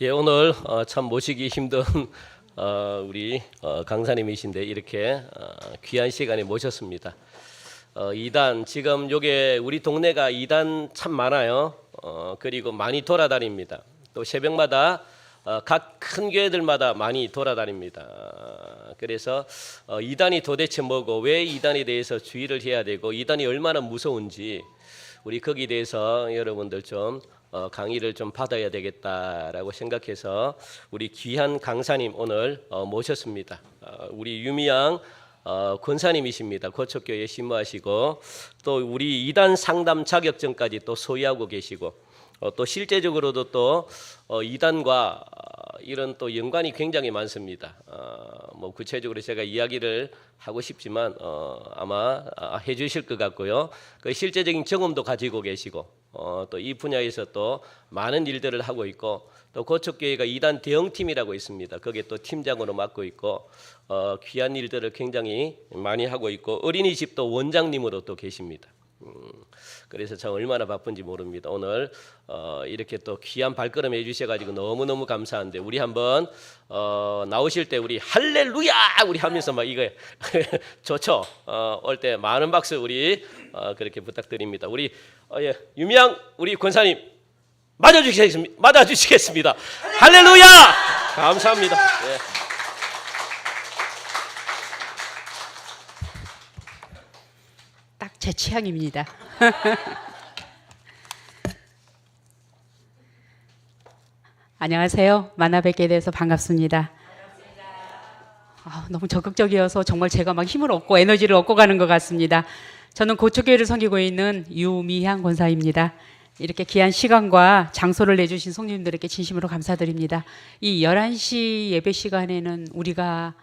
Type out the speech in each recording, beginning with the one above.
예, 오늘 참 모시기 힘든 우리 강사님이신데 이렇게 귀한 시간에 모셨습니다. 이단 지금 요게 우리 동네가 이단 참 많아요. 그리고 많이 돌아다닙니다. 또 새벽마다 각 큰 교회들마다 많이 돌아다닙니다. 그래서 이단이 도대체 뭐고 왜 이단에 대해서 주의를 해야 되고 이단이 얼마나 무서운지 우리 거기에 대해서 여러분들 좀 강의를 좀 받아야 되겠다라고 생각해서 우리 귀한 강사님 오늘 모셨습니다. 우리 유미양 권사님이십니다. 고척교회 신무하시고 또 우리 이단 상담 자격증까지 또 소유하고 계시고 또 실제적으로도 또 이단과 이런 또 연관이 굉장히 많습니다. 뭐 구체적으로 제가 이야기를 하고 싶지만 아마 해주실 것 같고요. 그 실제적인 경험도 가지고 계시고 또 이 분야에서 또 많은 일들을 하고 있고 또 고척교회가 이단 대형팀이라고 있습니다. 거기에 또 팀장으로 맡고 있고 귀한 일들을 굉장히 많이 하고 있고 어린이집도 원장님으로 또 계십니다. 그래서 참 얼마나 바쁜지 모릅니다. 오늘 이렇게 또 귀한 발걸음 해주셔가지고 너무너무 감사한데 우리 한번 나오실 때 우리 할렐루야 우리 하면서 막 이거 좋죠. 올 때 많은 박수 우리 그렇게 부탁드립니다. 우리 예, 유미양 우리 권사님 맞아주시겠습니다. 할렐루야 감사합니다. 예. 딱 제 취향입니다. 안녕하세요. 만나 뵙게 돼서 반갑습니다. 너무 적극적이어서 정말 제가 막 힘을 얻고 에너지를 얻고 가는 것 같습니다. 저는 고척교회를 섬기고 있는 유미향 권사입니다. 이렇게 귀한 시간과 장소를 내주신 성도님들에게 진심으로 감사드립니다. 이 11시 예배 시간에는 우리가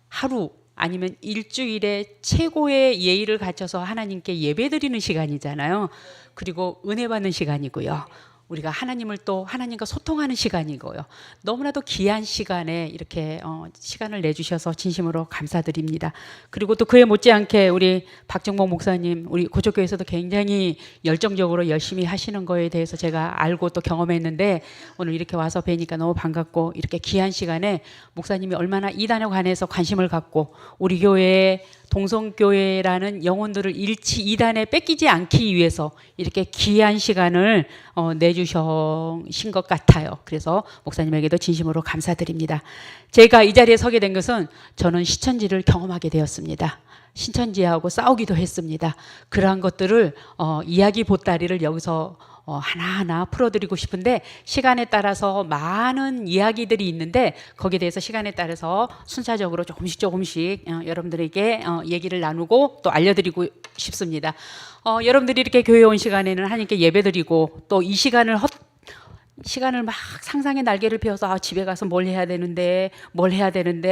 하루 아니면 일주일에 최고의 예의를 갖춰서 하나님께 예배드리는 시간이잖아요. 그리고 은혜 받는 시간이고요. 우리가 하나님을 또 하나님과 소통하는 시간이고요. 너무나도 귀한 시간에 이렇게 시간을 내주셔서 진심으로 감사드립니다. 그리고 또 그에 못지않게 우리 박정복 목사님 우리 고척교회에서도 굉장히 열정적으로 열심히 하시는 거에 대해서 제가 알고 또 경험했는데 오늘 이렇게 와서 뵈니까 너무 반갑고 이렇게 귀한 시간에 목사님이 얼마나 이단에 관해서 관심을 갖고 우리 교회에 동성교회라는 영혼들을 잃지 이단에 뺏기지 않기 위해서 이렇게 귀한 시간을 내주신 것 같아요. 그래서 목사님에게도 진심으로 감사드립니다. 제가 이 자리에 서게 된 것은 저는 신천지를 경험하게 되었습니다. 신천지하고 싸우기도 했습니다. 그러한 것들을 이야기 보따리를 여기서 하나하나 풀어드리고 싶은데 시간에 따라서 많은 이야기들이 있는데 거기에 대해서 시간에 따라서 순차적으로 조금씩 여러분들에게 얘기를 나누고 또 알려드리고 싶습니다. 여러분들이 이렇게 교회에 온 시간에는 하나님께 예배드리고 또 이 시간을 막 상상의 날개를 펴서 집에 가서 뭘 해야 되는데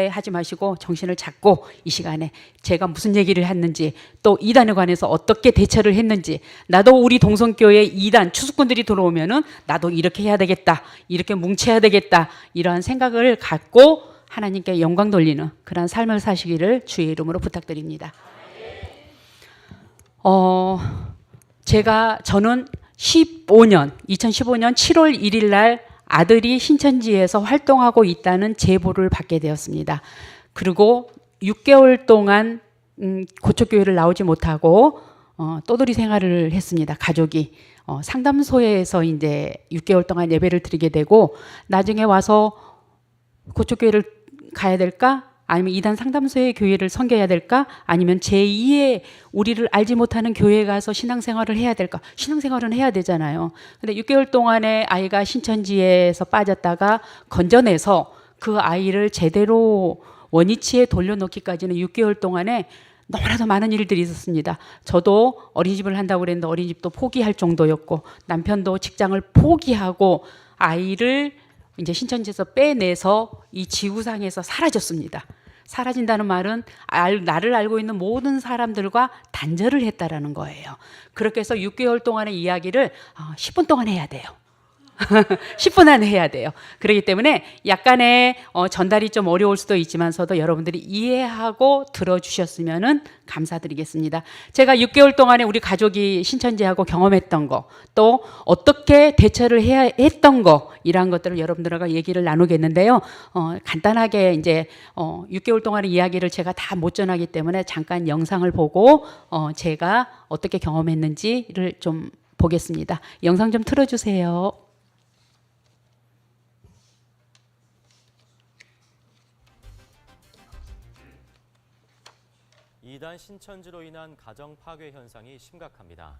하지 마시고 정신을 잡고 이 시간에 제가 무슨 얘기를 했는지 또 이단에 관해서 어떻게 대처를 했는지 나도 우리 동성교회 이단 추수꾼들이 들어오면은 나도 이렇게 해야 되겠다 이렇게 뭉쳐야 되겠다 이러한 생각을 갖고 하나님께 영광 돌리는 그런 삶을 사시기를 주의 이름으로 부탁드립니다. 저는 2015년 7월 1일 날 아들이 신천지에서 활동하고 있다는 제보를 받게 되었습니다. 그리고 6개월 동안 고척교회를 나오지 못하고 떠돌이 생활을 했습니다. 가족이 상담소에서 이제 6개월 동안 예배를 드리게 되고 나중에 와서 고척교회를 가야 될까? 아니면 이단 상담소의 교회를 섬겨야 될까? 아니면 제2의 우리를 알지 못하는 교회에 가서 신앙생활을 해야 될까? 신앙생활은 해야 되잖아요. 근데 6개월 동안에 아이가 신천지에서 빠졌다가 건져내서 그 아이를 제대로 원위치에 돌려놓기까지는 6개월 동안에 너무나도 많은 일들이 있었습니다. 저도 어린이집을 한다고 그랬는데 어린이집도 포기할 정도였고 남편도 직장을 포기하고 아이를 이제 신천지에서 빼내서 이 지구상에서 사라졌습니다. 사라진다는 말은 나를 알고 있는 모든 사람들과 단절을 했다라는 거예요. 그렇게 해서 6개월 동안의 이야기를 10분 동안 해야 돼요. 10분 안에 해야 돼요. 그렇기 때문에 약간의 전달이 좀 어려울 수도 있지만서도 여러분들이 이해하고 들어주셨으면 감사드리겠습니다. 제가 6개월 동안에 우리 가족이 신천지하고 경험했던 거, 또 어떻게 대처를 해야 했던 거, 이러한 것들을 여러분들과 얘기를 나누겠는데요. 간단하게 이제 6개월 동안의 이야기를 제가 다 못 전하기 때문에 잠깐 영상을 보고 제가 어떻게 경험했는지를 좀 보겠습니다. 영상 좀 틀어주세요. 이단 신천지로 인한 가정 파괴 현상이 심각합니다.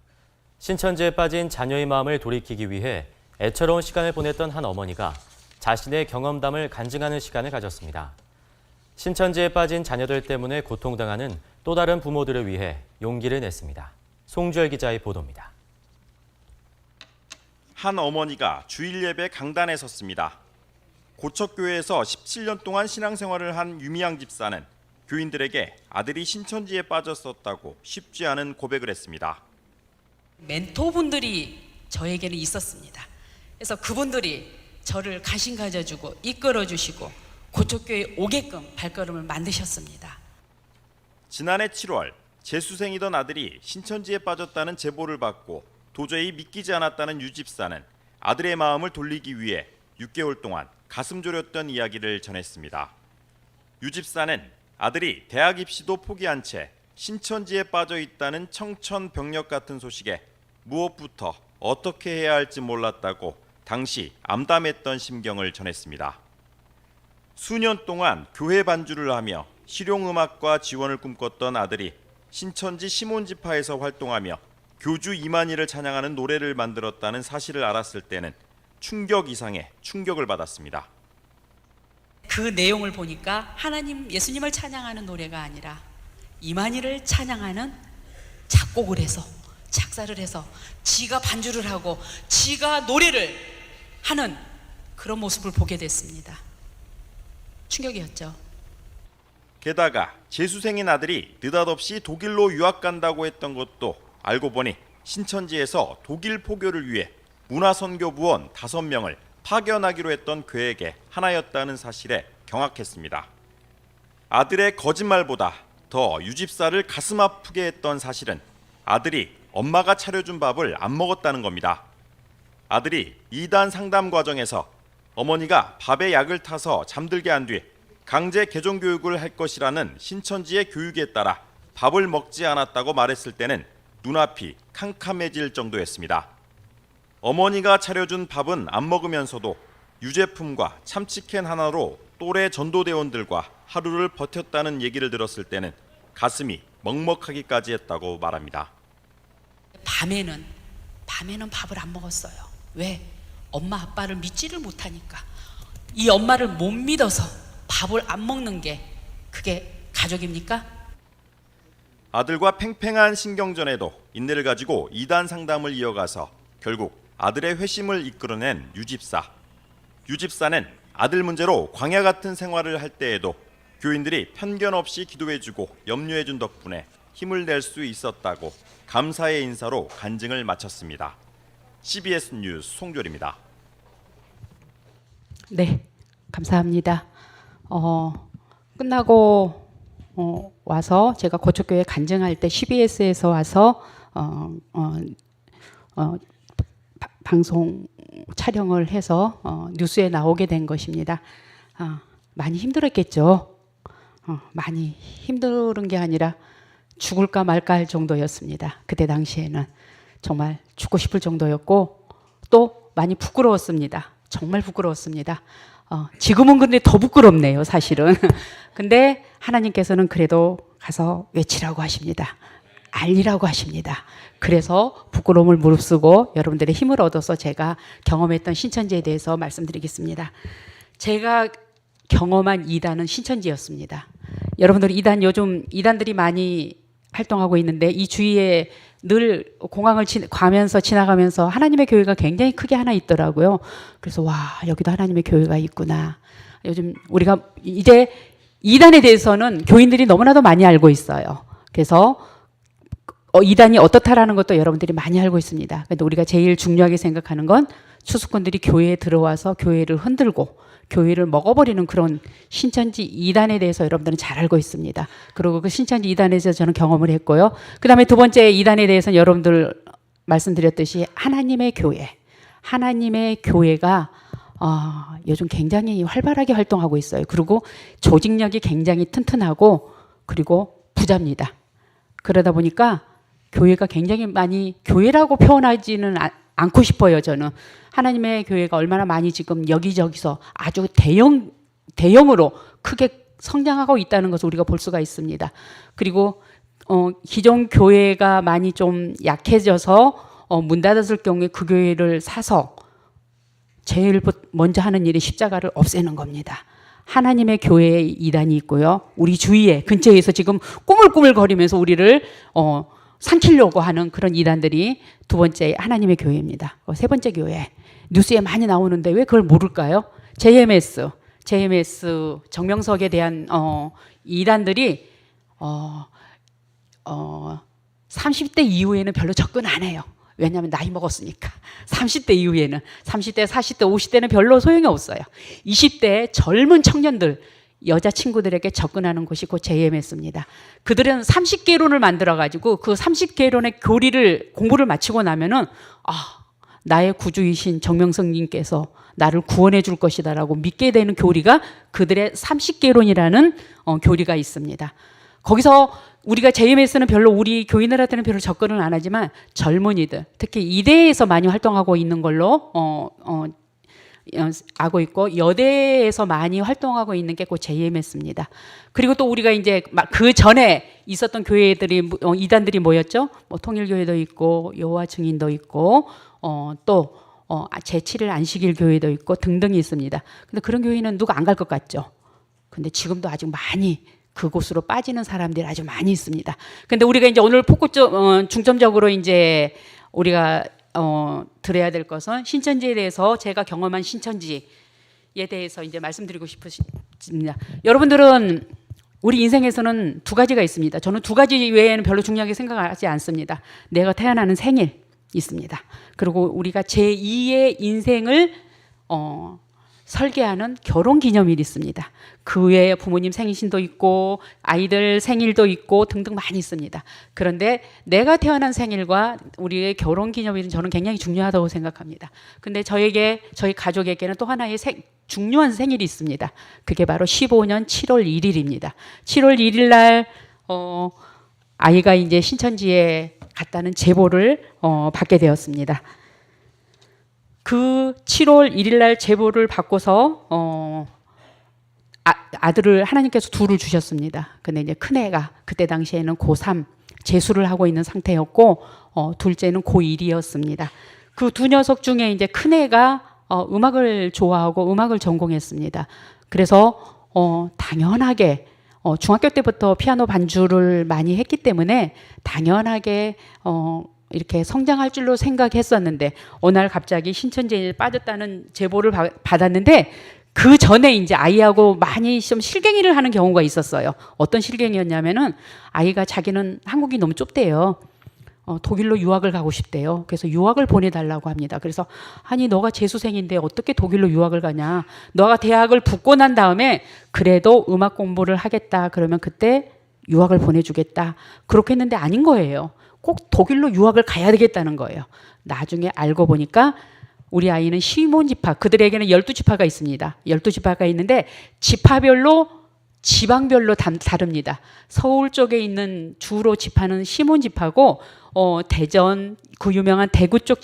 신천지에 빠진 자녀의 마음을 돌이키기 위해 애처로운 시간을 보냈던 한 어머니가 자신의 경험담을 간증하는 시간을 가졌습니다. 신천지에 빠진 자녀들 때문에 고통당하는 또 다른 부모들을 위해 용기를 냈습니다. 송주열 기자의 보도입니다. 한 어머니가 주일 예배 강단에 섰습니다. 고척교회에서 17년 동안 신앙생활을 한 유미양 집사는 교인들에게 아들이 신천지에 빠졌었다고 쉽지 않은 고백을 했습니다. 멘토분들이 저에게는 있었습니다. 그래서 그분들이 저를 가신 가져주고 이끌어주시고 고척교회에 오게끔 발걸음을 만드셨습니다. 지난해 7월 재수생이던 아들이 신천지에 빠졌다는 제보를 받고 도저히 믿기지 않았다는 유 집사는 아들의 마음을 돌리기 위해 6개월 동안 가슴 졸였던 이야기를 전했습니다. 유 집사는 아들이 대학 입시도 포기한 채 신천지에 빠져 있다는 청천벽력 같은 소식에 무엇부터 어떻게 해야 할지 몰랐다고 당시 암담했던 심경을 전했습니다. 수년 동안 교회 반주를 하며 실용음악과 지원을 꿈꿨던 아들이 신천지 시몬지파에서 활동하며 교주 이만희를 찬양하는 노래를 만들었다는 사실을 알았을 때는 충격 이상의 충격을 받았습니다. 그 내용을 보니까 하나님 예수님을 찬양하는 노래가 아니라 이만희를 찬양하는 작곡을 해서 작사를 해서 지가 반주를 하고 지가 노래를 하는 그런 모습을 보게 됐습니다. 충격이었죠. 게다가 재수생인 아들이 느닷없이 독일로 유학 간다고 했던 것도 알고 보니 신천지에서 독일 포교를 위해 문화선교부원 5명을 파견하기로 했던 계획의 하나였다는 사실에 경악했습니다. 아들의 거짓말보다 더 유집사를 가슴 아프게 했던 사실은 아들이 엄마가 차려준 밥을 안 먹었다는 겁니다. 아들이 이단 상담 과정에서 어머니가 밥에 약을 타서 잠들게 한 뒤 강제 개종 교육을 할 것이라는 신천지의 교육에 따라 밥을 먹지 않았다고 말했을 때는 눈앞이 캄캄해질 정도였습니다. 어머니가 차려준 밥은 안 먹으면서도 유제품과 참치캔 하나로 또래 전도대원들과 하루를 버텼다는 얘기를 들었을 때는 가슴이 먹먹하기까지 했다고 말합니다. 밤에는 밥을 안 먹었어요. 왜? 엄마 아빠를 믿지를 못하니까. 이 엄마를 못 믿어서 밥을 안 먹는 게 그게 가족입니까? 아들과 팽팽한 신경전에도 인내를 가지고 이단 상담을 이어가서 결국 아들의 회심을 이끌어낸 유집사. 유집사는 아들 문제로 광야 같은 생활을 할 때에도 교인들이 편견 없이 기도해주고 염려해준 덕분에 힘을 낼 수 있었다고 감사의 인사로 간증을 마쳤습니다. CBS 뉴스 송졸입니다. 네, 감사합니다. 끝나고 와서 제가 고척교회 간증할 때 CBS에서 와서 방송 촬영을 해서 뉴스에 나오게 된 것입니다. 많이 힘들었겠죠. 많이 힘든 게 아니라 죽을까 말까 할 정도였습니다. 그때 당시에는 정말 죽고 싶을 정도였고 또 많이 부끄러웠습니다. 정말 부끄러웠습니다. 지금은 근데 더 부끄럽네요, 사실은. 근데 하나님께서는 그래도 가서 외치라고 하십니다. 알리라고 하십니다. 그래서 부끄러움을 무릅쓰고 여러분들의 힘을 얻어서 제가 경험했던 신천지에 대해서 말씀드리겠습니다. 제가 경험한 이단은 신천지였습니다. 여러분들 요즘 이단들이 많이 활동하고 있는데 이 주위에 늘 공항을 가면서 지나가면서 하나님의 교회가 굉장히 크게 하나 있더라고요. 그래서 와, 여기도 하나님의 교회가 있구나. 요즘 우리가 이제 이단에 대해서는 교인들이 너무나도 많이 알고 있어요. 그래서 이단이 어떻다라는 것도 여러분들이 많이 알고 있습니다. 근데 우리가 제일 중요하게 생각하는 건 추수꾼들이 교회에 들어와서 교회를 흔들고 교회를 먹어버리는 그런 신천지 이단에 대해서 여러분들은 잘 알고 있습니다. 그리고 그 신천지 이단에서 저는 경험을 했고요. 그 다음에 두 번째 이단에 대해서는 여러분들 말씀드렸듯이 하나님의 교회가 요즘 굉장히 활발하게 활동하고 있어요. 그리고 조직력이 굉장히 튼튼하고 그리고 부자입니다. 그러다 보니까 교회가 굉장히 많이 교회라고 표현하지는 않고 싶어요. 저는 하나님의 교회가 얼마나 많이 지금 여기저기서 아주 대형으로 크게 성장하고 있다는 것을 우리가 볼 수가 있습니다. 그리고 기존 교회가 많이 좀 약해져서 문 닫았을 경우에 그 교회를 사서 제일 먼저 하는 일이 십자가를 없애는 겁니다. 하나님의 교회에 이단이 있고요. 우리 주위에 근처에서 지금 꾸물꾸물거리면서 우리를 삼키려고 하는 그런 이단들이 두 번째 하나님의 교회입니다. 세 번째 교회. 뉴스에 많이 나오는데 왜 그걸 모를까요? JMS 정명석에 대한 이단들이 30대 이후에는 별로 접근 안 해요. 왜냐하면 나이 먹었으니까. 30대 이후에는 30대, 40대, 50대는 별로 소용이 없어요. 20대 젊은 청년들 여자친구들에게 접근하는 곳이 곧 JMS입니다. 그들은 30개론을 만들어가지고 그 30개론의 공부를 마치고 나면은 나의 구주이신 정명석님께서 나를 구원해 줄 것이다라고 믿게 되는 교리가 그들의 30개론이라는 교리가 있습니다. 거기서 우리가 JMS는 별로 우리 교인들한테는 별로 접근을 안 하지만 젊은이들 특히 이대에서 많이 활동하고 있는 걸로 알고 있고 여대에서 많이 활동하고 있는 게 곧 JMS입니다. 그리고 또 우리가 이제 그 전에 있었던 교회들이 이단들이 뭐였죠? 통일교회도 있고 여호와 증인도 있고 또 제7일 안식일 교회도 있고 등등이 있습니다. 근데 그런 교회는 누가 안 갈 것 같죠? 근데 지금도 아직 많이 그곳으로 빠지는 사람들이 아주 많이 있습니다. 근데 우리가 이제 오늘 중점적으로 이제 우리가 들어야 될 것은 신천지에 대해서 제가 경험한 신천지에 대해서 이제 말씀드리고 싶습니다. 여러분들은 우리 인생에서는 두 가지가 있습니다. 저는 두 가지 외에는 별로 중요하게 생각하지 않습니다. 내가 태어나는 생일 있습니다. 그리고 우리가 제2의 인생을 설계하는 결혼기념일이 있습니다. 그 외에 부모님 생신도 있고 아이들 생일도 있고 등등 많이 있습니다. 그런데 내가 태어난 생일과 우리의 결혼기념일은 저는 굉장히 중요하다고 생각합니다. 근데 저희 가족에게는 또 하나의 중요한 생일이 있습니다. 그게 바로 15년 7월 1일입니다. 7월 1일 날 아이가 이제 신천지에 갔다는 제보를 받게 되었습니다. 그 7월 1일 날 제보를 받고서 아들을 하나님께서 둘을 주셨습니다. 근데 이제 큰애가 그때 당시에는 고3 재수를 하고 있는 상태였고 둘째는 고1이었습니다. 그 두 녀석 중에 이제 큰애가 음악을 좋아하고 음악을 전공했습니다. 그래서 당연하게 중학교 때부터 피아노 반주를 많이 했기 때문에 당연하게 이렇게 성장할 줄로 생각했었는데 어느 날 갑자기 신천지에 빠졌다는 제보를 받았는데 그 전에 이제 아이하고 많이 좀 실갱이를 하는 경우가 있었어요. 어떤 실갱이였냐면은 아이가 자기는 한국이 너무 좁대요. 독일로 유학을 가고 싶대요. 그래서 유학을 보내달라고 합니다. 그래서 아니 너가 재수생인데 어떻게 독일로 유학을 가냐. 너가 대학을 붙고 난 다음에 그래도 음악 공부를 하겠다. 그러면 그때 유학을 보내주겠다. 그렇게 했는데 아닌 거예요. 꼭 독일로 유학을 가야 되겠다는 거예요. 나중에 알고 보니까 우리 아이는 시몬지파, 그들에게는 12지파가 있습니다. 12지파가 있는데 지파별로 지방별로 다릅니다. 서울 쪽에 있는 주로 지파는 시몬지파고 대전 그 유명한 대구 쪽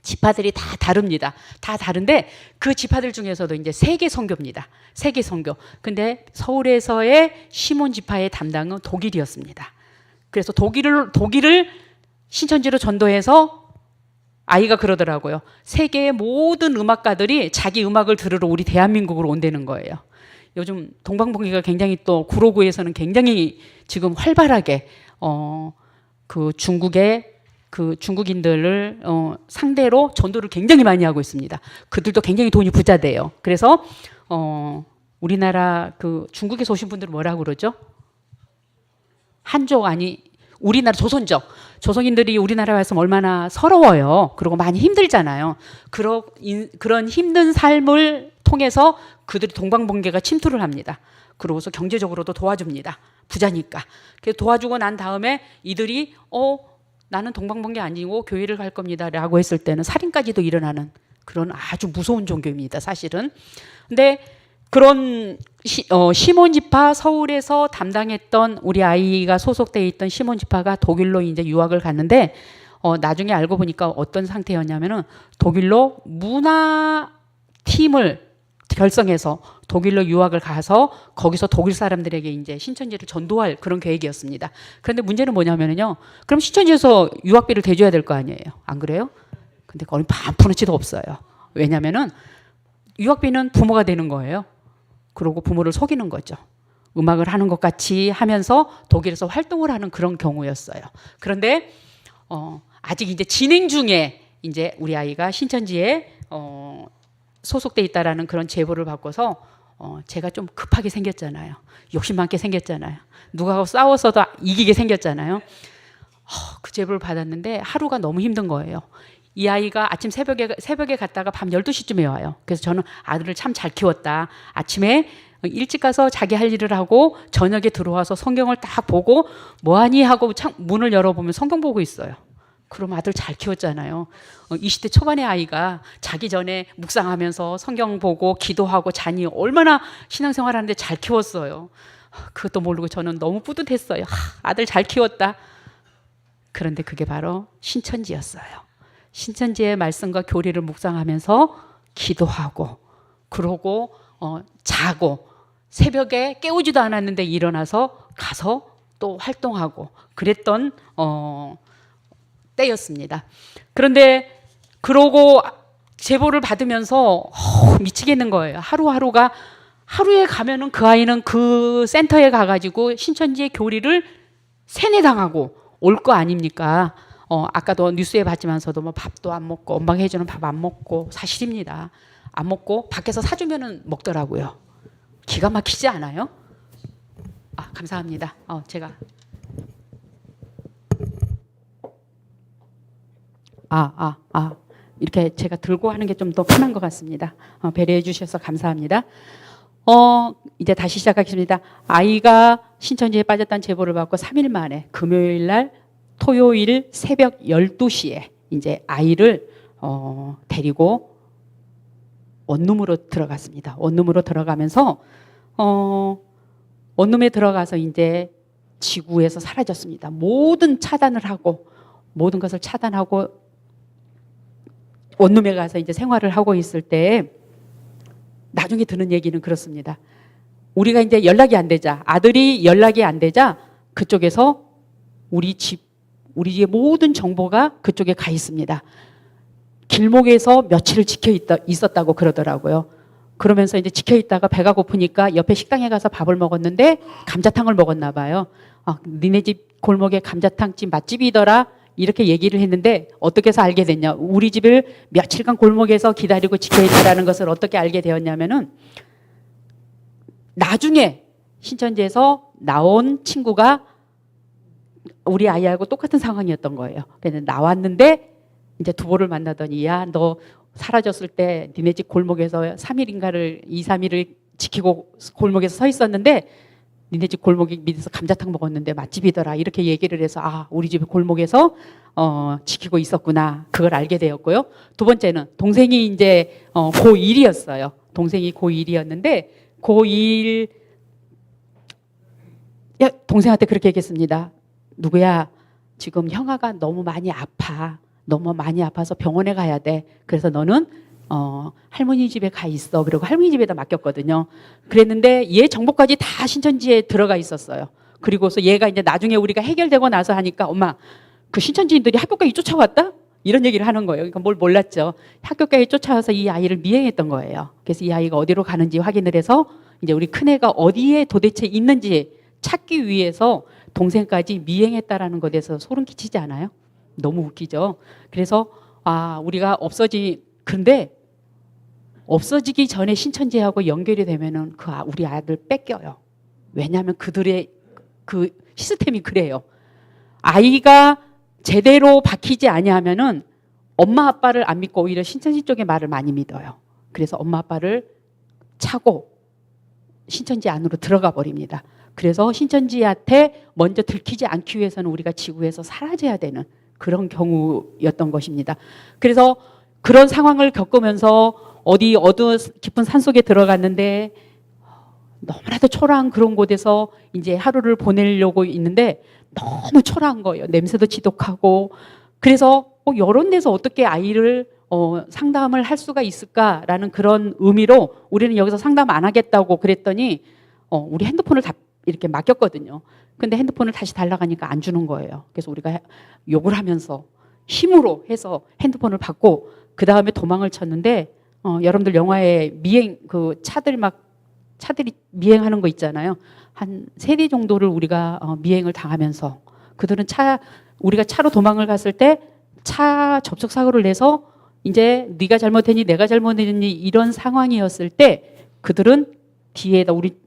지파들이 다 다릅니다. 다 다른데 그 지파들 중에서도 이제 세계 선교입니다. 세계 선교. 근데 서울에서의 시몬지파의 담당은 독일이었습니다. 그래서 독일을 신천지로 전도해서 아이가 그러더라고요. 세계의 모든 음악가들이 자기 음악을 들으러 우리 대한민국으로 온다는 거예요. 요즘 동방봉기가 굉장히 또 구로구에서는 굉장히 지금 활발하게 그 중국의 그 중국인들을 상대로 전도를 굉장히 많이 하고 있습니다. 그들도 굉장히 돈이 부자돼요. 그래서 우리나라 그 중국에서 오신 분들은 뭐라고 그러죠? 한족 아니 우리나라 조선인들이 우리나라에 왔으면 얼마나 서러워요. 그리고 많이 힘들잖아요. 그런 힘든 삶을 통해서 그들이 동방번개가 침투를 합니다. 그러고서 경제적으로도 도와줍니다. 부자니까. 그래서 도와주고 난 다음에 이들이 나는 동방번개 아니고 교회를 갈 겁니다라고 했을 때는 살인까지도 일어나는 그런 아주 무서운 종교입니다. 사실은. 근데 그런 시몬 지파 서울에서 담당했던 우리 아이가 소속돼 있던 시몬 지파가 독일로 이제 유학을 갔는데 나중에 알고 보니까 어떤 상태였냐면은 독일로 문화 팀을 결성해서 독일로 유학을 가서 거기서 독일 사람들에게 이제 신천지를 전도할 그런 계획이었습니다. 그런데 문제는 뭐냐면요. 그럼 신천지에서 유학비를 대줘야 될 거 아니에요. 안 그래요? 근데 거기 반푼어치도 없어요. 왜냐면은 유학비는 부모가 되는 거예요. 그러고 부모를 속이는 거죠. 음악을 하는 것 같이 하면서 독일에서 활동을 하는 그런 경우였어요. 그런데 아직 이제 진행 중에 이제 우리 아이가 신천지에 소속돼 있다라는 그런 제보를 받고서 제가 좀 급하게 생겼잖아요. 욕심 많게 생겼잖아요. 누가하고 싸워서도 이기게 생겼잖아요. 그 제보를 받았는데 하루가 너무 힘든 거예요. 이 아이가 아침 새벽에 갔다가 밤 12시쯤에 와요. 그래서 저는 아들을 참 잘 키웠다. 아침에 일찍 가서 자기 할 일을 하고 저녁에 들어와서 성경을 딱 보고 뭐하니 하고 문을 열어보면 성경 보고 있어요. 그럼 아들 잘 키웠잖아요. 20대 초반의 아이가 자기 전에 묵상하면서 성경 보고 기도하고 자니 얼마나 신앙생활 하는데 잘 키웠어요. 그것도 모르고 저는 너무 뿌듯했어요. 아들 잘 키웠다. 그런데 그게 바로 신천지였어요. 신천지의 말씀과 교리를 묵상하면서 기도하고 그러고 자고 새벽에 깨우지도 않았는데 일어나서 가서 또 활동하고 그랬던 때였습니다. 그런데 그러고 제보를 받으면서 미치겠는 거예요. 하루에 가면은 그 아이는 그 센터에 가가지고 신천지의 교리를 세뇌당하고 올 거 아닙니까? 아까도 뉴스에 봤지만서도 뭐 밥도 안 먹고 엄마가 해주는 밥 안 먹고 사실입니다. 안 먹고 밖에서 사주면은 먹더라고요. 기가 막히지 않아요? 감사합니다. 제가 이렇게 제가 들고 하는 게 좀 더 편한 것 같습니다. 배려해 주셔서 감사합니다. 이제 다시 시작하겠습니다. 아이가 신천지에 빠졌다는 제보를 받고 3일 만에 금요일 날 토요일 새벽 12시에 이제 아이를 데리고 원룸으로 들어갔습니다. 원룸으로 들어가면서 원룸에 들어가서 이제 지구에서 사라졌습니다. 모든 것을 차단하고 원룸에 가서 이제 생활을 하고 있을 때 나중에 듣는 얘기는 그렇습니다. 우리가 이제 아들이 연락이 안 되자 그쪽에서 우리 집의 모든 정보가 그쪽에 가 있습니다. 길목에서 며칠을 있었다고 그러더라고요. 그러면서 이제 지켜 있다가 배가 고프니까 옆에 식당에 가서 밥을 먹었는데 감자탕을 먹었나 봐요. 니네 집 골목에 감자탕집 맛집이더라. 이렇게 얘기를 했는데 어떻게 해서 알게 됐냐. 우리 집을 며칠간 골목에서 기다리고 지켜 있다라는 것을 어떻게 알게 되었냐면은 나중에 신천지에서 나온 친구가 우리 아이하고 똑같은 상황이었던 거예요. 그래서 나왔는데 이제 두보를 만나더니 야, 너 사라졌을 때 니네 집 골목에서 3일인가를 2, 3일을 지키고 골목에서 서 있었는데 니네 집 골목에 밑에서 감자탕 먹었는데 맛집이더라. 이렇게 얘기를 해서 우리 집 골목에서 지키고 있었구나. 그걸 알게 되었고요. 두 번째는 동생이 이제 고1이었어요. 동생이 고1이었는데 고1 동생한테 그렇게 얘기했습니다. 누구야? 지금 형아가 너무 많이 아파. 너무 많이 아파서 병원에 가야 돼. 그래서 너는 할머니 집에 가 있어. 그리고 할머니 집에다 맡겼거든요. 그랬는데 얘 정보까지 다 신천지에 들어가 있었어요. 그리고서 얘가 이제 나중에 우리가 해결되고 나서 하니까 엄마 그 신천지인들이 학교까지 쫓아왔다? 이런 얘기를 하는 거예요. 그러니까 뭘 몰랐죠. 학교까지 쫓아와서 이 아이를 미행했던 거예요. 그래서 이 아이가 어디로 가는지 확인을 해서 이제 우리 큰애가 어디에 도대체 있는지 찾기 위해서 동생까지 미행했다라는 것에 대해서 소름 끼치지 않아요? 너무 웃기죠. 그래서 우리가 근데 없어지기 전에 신천지하고 연결이 되면은 우리 아들 뺏겨요. 왜냐하면 그들의 그 시스템이 그래요. 아이가 제대로 박히지 아니하면은 엄마 아빠를 안 믿고 오히려 신천지 쪽의 말을 많이 믿어요. 그래서 엄마 아빠를 차고 신천지 안으로 들어가 버립니다. 그래서 신천지한테 먼저 들키지 않기 위해서는 우리가 지구에서 사라져야 되는 그런 경우였던 것입니다. 그래서 그런 상황을 겪으면서 어디 어두운 깊은 산속에 들어갔는데 너무나도 초라한 그런 곳에서 이제 하루를 보내려고 있는데 너무 초라한 거예요. 냄새도 지독하고. 그래서 이런 데서 어떻게 아이를 상담을 할 수가 있을까라는 그런 의미로 우리는 여기서 상담 안 하겠다고 그랬더니 우리 핸드폰을 다 이렇게 맡겼거든요. 근데 핸드폰을 다시 달라고 하니까 안 주는 거예요. 그래서 우리가 욕을 하면서 힘으로 해서 핸드폰을 받고 그 다음에 도망을 쳤는데 여러분들 영화에 미행 그 차들이 미행하는 거 있잖아요. 한 3대 정도를 우리가 미행을 당하면서 그들은 우리가 차로 도망을 갔을 때 차 접촉 사고를 내서 이제 네가 잘못했니 내가 잘못했니 이런 상황이었을 때 그들은 뒤에다 우리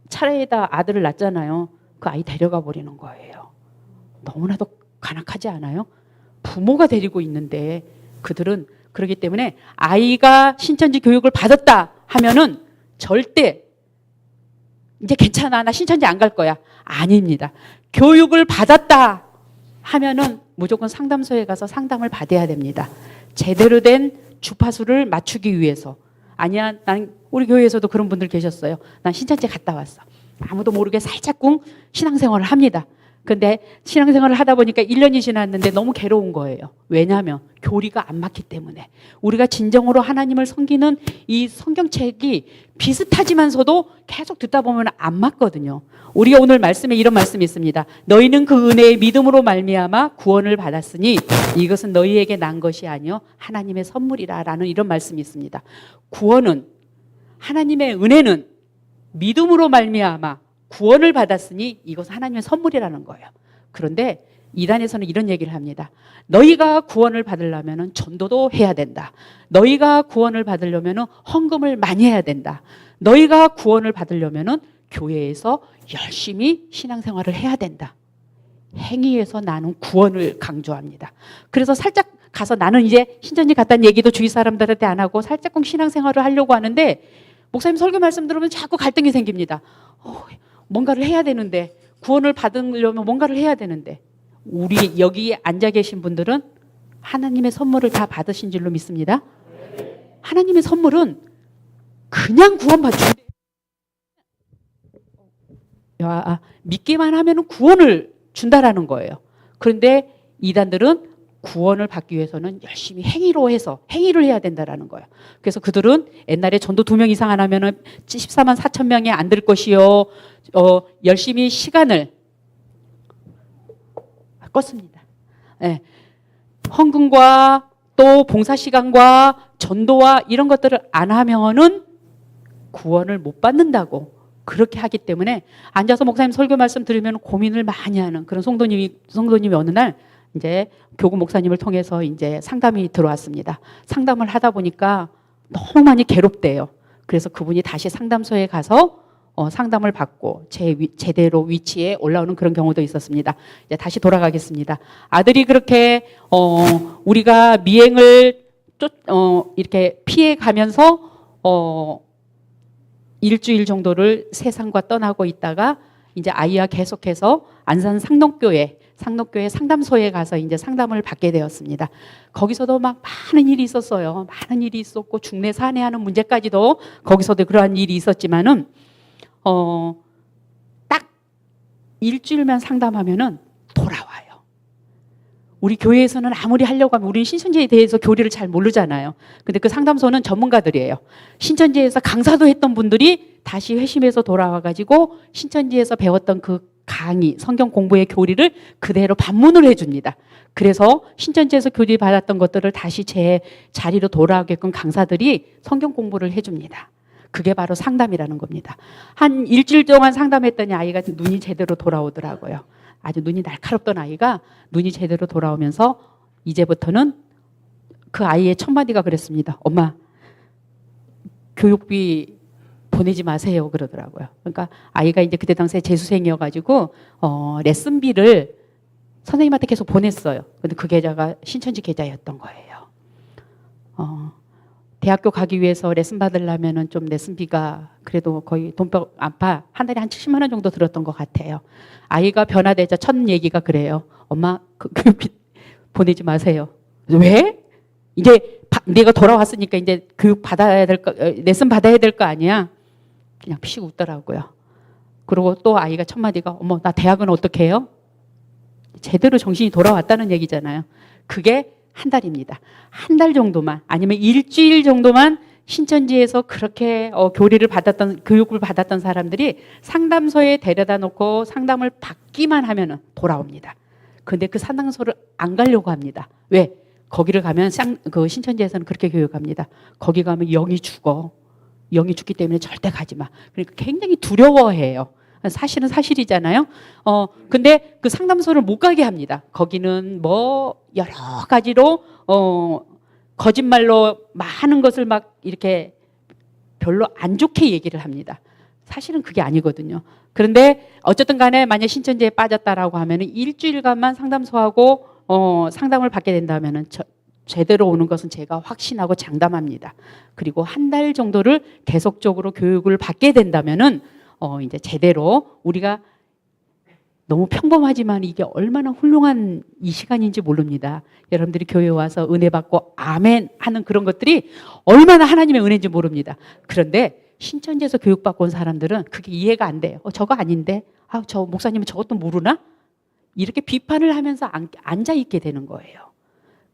차에다 아들을 낳잖아요. 그 아이 데려가 버리는 거예요. 너무나도 간악하지 않아요? 부모가 데리고 있는데 그들은 그렇기 때문에 아이가 신천지 교육을 받았다 하면은 절대 이제 괜찮아 나 신천지 안 갈 거야. 아닙니다. 교육을 받았다 하면은 무조건 상담소에 가서 상담을 받아야 됩니다. 제대로 된 주파수를 맞추기 위해서. 아니야, 난 우리 교회에서도 그런 분들 계셨어요. 난 신천지 갔다 왔어. 아무도 모르게 살짝쿵 신앙생활을 합니다. 근데 신앙생활을 하다 보니까 1년이 지났는데 너무 괴로운 거예요. 왜냐하면 교리가 안 맞기 때문에. 우리가 진정으로 하나님을 섬기는 이 성경책이 비슷하지만서도 계속 듣다 보면 안 맞거든요. 우리가 오늘 말씀에 이런 말씀이 있습니다. 너희는 그 은혜의 믿음으로 말미암아 구원을 받았으니 이것은 너희에게 난 것이 아니요 하나님의 선물이라 라는 이런 말씀이 있습니다. 구원은 하나님의 은혜는 믿음으로 말미암아 구원을 받았으니 이것은 하나님의 선물이라는 거예요. 그런데 이단에서는 이런 얘기를 합니다. 너희가 구원을 받으려면 전도도 해야 된다. 너희가 구원을 받으려면 헌금을 많이 해야 된다. 너희가 구원을 받으려면 교회에서 열심히 신앙생활을 해야 된다. 행위에서 나는 구원을 강조합니다. 그래서 살짝 가서 나는 이제 신천지 갔다는 얘기도 주위 사람들한테 안 하고 살짝쿵 신앙생활을 하려고 하는데 목사님 설교 말씀 들으면 자꾸 갈등이 생깁니다. 뭔가를 해야 되는데 구원을 받으려면 뭔가를 해야 되는데 우리 여기 앉아 계신 분들은 하나님의 선물을 다 받으신 줄로 믿습니다. 하나님의 선물은 그냥 구원받으면 믿기만 하면 구원을 준다라는 거예요. 그런데 이단들은 구원을 받기 위해서는 열심히 행위로 해서 행위를 해야 된다라는 거예요. 그래서 그들은 옛날에 전도 2명 이상 안 하면은 14만 4천 명이 안 될 것이요. 열심히 시간을 껐습니다. 네. 헌금과 또 봉사 시간과 전도와 이런 것들을 안 하면은 구원을 못 받는다고 그렇게 하기 때문에 앉아서 목사님 설교 말씀 들으면 고민을 많이 하는 그런 성도님이 어느 날 이제 교구 목사님을 통해서 이제 상담이 들어왔습니다. 상담을 하다 보니까 너무 많이 괴롭대요. 그래서 그분이 다시 상담소에 가서 상담을 받고 제대로 위치에 올라오는 그런 경우도 있었습니다. 이제 다시 돌아가겠습니다. 아들이 그렇게 우리가 미행을 이렇게 피해 가면서 일주일 정도를 세상과 떠나고 있다가 이제 아이와 계속해서 안산 상록교회 상담소에 가서 이제 상담을 받게 되었습니다. 거기서도 막 많은 일이 있었어요. 많은 일이 있었고 중내 산해하는 문제까지도 거기서도 그러한 일이 있었지만은 딱 일주일만 상담하면은 돌아와요. 우리 교회에서는 아무리 하려고 하면 우리는 신천지에 대해서 교리를 잘 모르잖아요. 근데 그 상담소는 전문가들이에요. 신천지에서 강사도 했던 분들이 다시 회심해서 돌아와가지고 신천지에서 배웠던 그 강의, 성경 공부의 교리를 그대로 반문을 해줍니다. 그래서 신천지에서 교리 받았던 것들을 다시 제 자리로 돌아오게끔 강사들이 성경 공부를 해줍니다. 그게 바로 상담이라는 겁니다. 한 일주일 동안 상담했더니 아이가 눈이 제대로 돌아오더라고요. 아주 눈이 날카롭던 아이가 눈이 제대로 돌아오면서 이제부터는 그 아이의 첫 마디가 그랬습니다. 엄마, 교육비 보내지 마세요 그러더라고요. 그러니까 아이가 이제 그때 당시에 재수생이어가지고 레슨비를 선생님한테 계속 보냈어요. 근데 그 계좌가 신천지 계좌였던 거예요. 대학교 가기 위해서 레슨 받으려면은 좀 레슨비가 그래도 거의 돈벽 안팎 한 달에 한 70만 원 정도 들었던 것 같아요. 아이가 변화되자 첫 얘기가 그래요. 엄마 그 교육비 보내지 마세요. 왜? 이제 내가 돌아왔으니까 이제 교육 받아야 될 거, 레슨 받아야 될 거 아니야? 그냥 피식 웃더라고요. 그리고 또 아이가 첫 마디가 어머 나 대학은 어떻게 해요? 제대로 정신이 돌아왔다는 얘기잖아요. 그게 한 달입니다. 한 달 정도만 아니면 일주일 정도만 신천지에서 그렇게 교육을 받았던 사람들이 상담소에 데려다 놓고 상담을 받기만 하면은 돌아옵니다. 근데 그 상담소를 안 가려고 합니다. 왜? 거기를 가면 그 신천지에서는 그렇게 교육합니다. 거기 가면 영이 죽어. 영이 죽기 때문에 절대 가지 마. 그러니까 굉장히 두려워해요. 사실은 사실이잖아요. 근데 그 상담소를 못 가게 합니다. 거기는 뭐 여러 가지로 거짓말로 많은 것을 막 이렇게 별로 안 좋게 얘기를 합니다. 사실은 그게 아니거든요. 그런데 어쨌든 간에 만약 신천지에 빠졌다라고 하면은 일주일간만 상담소하고 상담을 받게 된다면은 제대로 오는 것은 제가 확신하고 장담합니다. 그리고 한 달 정도를 계속적으로 교육을 받게 된다면은 이제 제대로 우리가 너무 평범하지만 이게 얼마나 훌륭한 이 시간인지 모릅니다. 여러분들이 교회에 와서 은혜 받고 아멘 하는 그런 것들이 얼마나 하나님의 은혜인지 모릅니다. 그런데 신천지에서 교육받고 온 사람들은 그게 이해가 안 돼요. 저거 아닌데? 저 목사님은 저것도 모르나? 이렇게 비판을 하면서 앉아 있게 되는 거예요.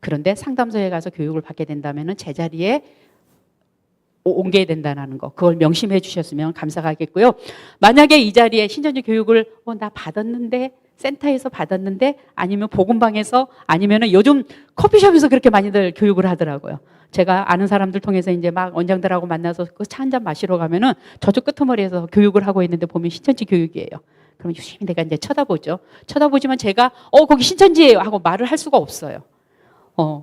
그런데 상담소에 가서 교육을 받게 된다면 제자리에 옮겨야 된다는 거, 그걸 명심해 주셨으면 감사하겠고요. 만약에 이 자리에 신천지 교육을 나 받았는데, 센터에서 받았는데, 아니면 복음방에서, 아니면은 요즘 커피숍에서 그렇게 많이들 교육을 하더라고요. 제가 아는 사람들 통해서 이제 막 원장들하고 만나서 그 차 한잔 마시러 가면은 저쪽 끄트머리에서 교육을 하고 있는데 보면 신천지 교육이에요. 그럼 유심히 내가 이제 쳐다보죠. 쳐다보지만 제가 거기 신천지예요 하고 말을 할 수가 없어요.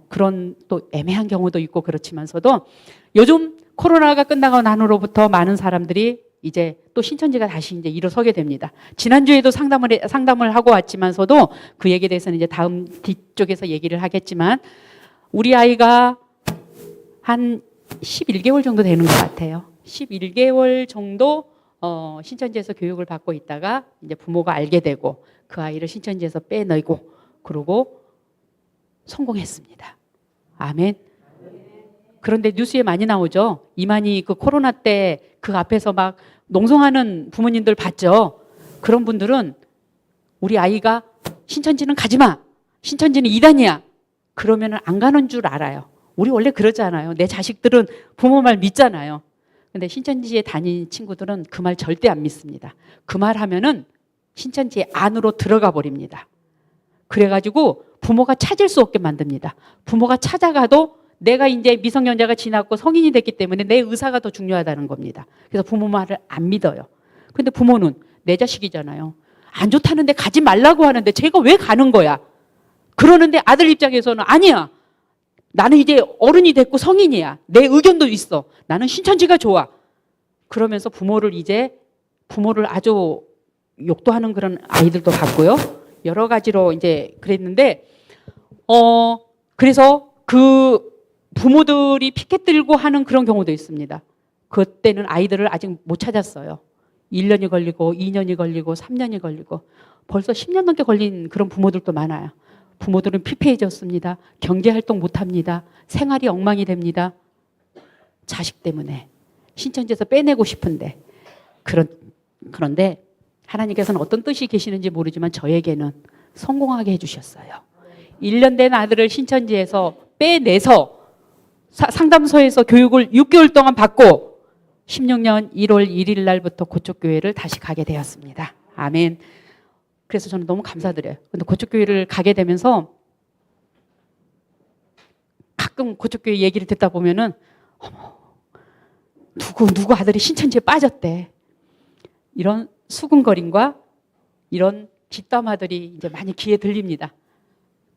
그런 또 애매한 경우도 있고 그렇지만서도 요즘 코로나가 끝나고 난 후로부터 많은 사람들이 이제 또 신천지가 다시 이제 일어서게 됩니다. 지난주에도 상담을 하고 왔지만서도 그 얘기에 대해서는 이제 다음 뒤쪽에서 얘기를 하겠지만 우리 아이가 한 11개월 정도 되는 것 같아요. 11개월 정도 신천지에서 교육을 받고 있다가 이제 부모가 알게 되고 그 아이를 신천지에서 빼내고 그러고 성공했습니다. 아멘. 그런데 뉴스에 많이 나오죠. 이만희 그 코로나 때 그 앞에서 막 농성하는 부모님들 봤죠. 그런 분들은 우리 아이가 신천지는 가지 마. 신천지는 이단이야. 그러면 안 가는 줄 알아요. 우리 원래 그러잖아요. 내 자식들은 부모 말 믿잖아요. 근데 신천지에 다닌 친구들은 그 말 절대 안 믿습니다. 그 말 하면은 신천지 안으로 들어가 버립니다. 그래가지고 부모가 찾을 수 없게 만듭니다. 부모가 찾아가도 내가 이제 미성년자가 지났고 성인이 됐기 때문에 내 의사가 더 중요하다는 겁니다. 그래서 부모 말을 안 믿어요. 근데 부모는 내 자식이잖아요. 안 좋다는데 가지 말라고 하는데 제가 왜 가는 거야? 그러는데 아들 입장에서는 아니야. 나는 이제 어른이 됐고 성인이야. 내 의견도 있어. 나는 신천지가 좋아. 그러면서 부모를 아주 욕도 하는 그런 아이들도 봤고요. 여러 가지로 이제 그랬는데, 그래서 그 부모들이 피켓 들고 하는 그런 경우도 있습니다. 그때는 아이들을 아직 못 찾았어요. 1년이 걸리고 2년이 걸리고 3년이 걸리고 벌써 10년 넘게 걸린 그런 부모들도 많아요. 부모들은 피폐해졌습니다. 경제활동 못합니다. 생활이 엉망이 됩니다. 자식 때문에 신천지에서 빼내고 싶은데 그런데 하나님께서는 어떤 뜻이 계시는지 모르지만 저에게는 성공하게 해주셨어요. 1년 된 아들을 신천지에서 빼내서 상담소에서 교육을 6개월 동안 받고 16년 1월 1일 날부터 고척교회를 다시 가게 되었습니다. 아멘. 그래서 저는 너무 감사드려요. 근데 고척교회를 가게 되면서 가끔 고척교회 얘기를 듣다 보면은 어머, 누구 아들이 신천지에 빠졌대. 이런 수군거림과 이런 뒷담화들이 이제 많이 귀에 들립니다.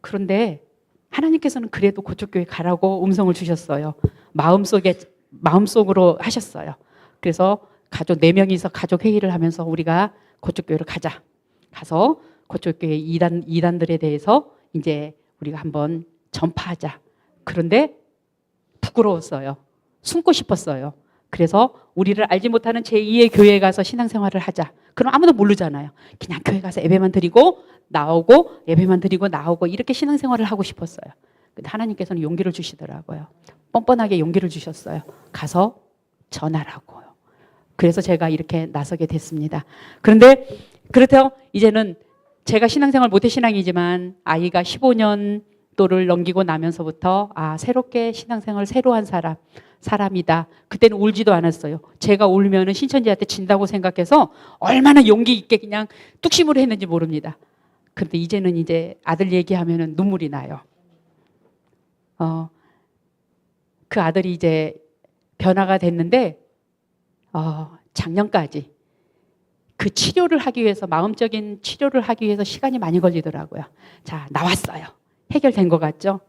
그런데 하나님께서는 그래도 고척교회 가라고 음성을 주셨어요. 마음속으로 하셨어요. 그래서 가족 4명이서 가족 회의를 하면서 우리가 고척교회를 가자. 가서 고척교회 이단들에 대해서 이제 우리가 한번 전파하자. 그런데 부끄러웠어요. 숨고 싶었어요. 그래서 우리를 알지 못하는 제2의 교회에 가서 신앙생활을 하자. 그럼 아무도 모르잖아요. 그냥 교회 가서 예배만 드리고 나오고 예배만 드리고 나오고 이렇게 신앙생활을 하고 싶었어요. 근데 하나님께서는 용기를 주시더라고요. 뻔뻔하게 용기를 주셨어요. 가서 전하라고요. 그래서 제가 이렇게 나서게 됐습니다. 그런데 그렇다고 이제는 제가 신앙생활 모태신앙이지만 아이가 15년도를 넘기고 나면서부터 새롭게 신앙생활을 새로 한 사람이다. 그때는 울지도 않았어요. 제가 울면은 신천지한테 진다고 생각해서 얼마나 용기 있게 그냥 뚝심으로 했는지 모릅니다. 그런데 이제는 이제 아들 얘기하면은 눈물이 나요. 그 아들이 이제 변화가 됐는데 작년까지 그 치료를 하기 위해서 마음적인 치료를 하기 위해서 시간이 많이 걸리더라고요. 자, 나왔어요. 해결된 것 같죠?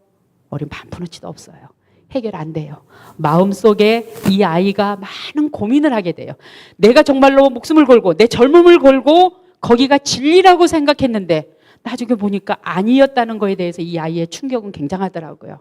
우린 반푼어치도 없어요. 해결 안 돼요. 마음속에 이 아이가 많은 고민을 하게 돼요. 내가 정말로 목숨을 걸고 내 젊음을 걸고 거기가 진리라고 생각했는데 나중에 보니까 아니었다는 거에 대해서 이 아이의 충격은 굉장하더라고요.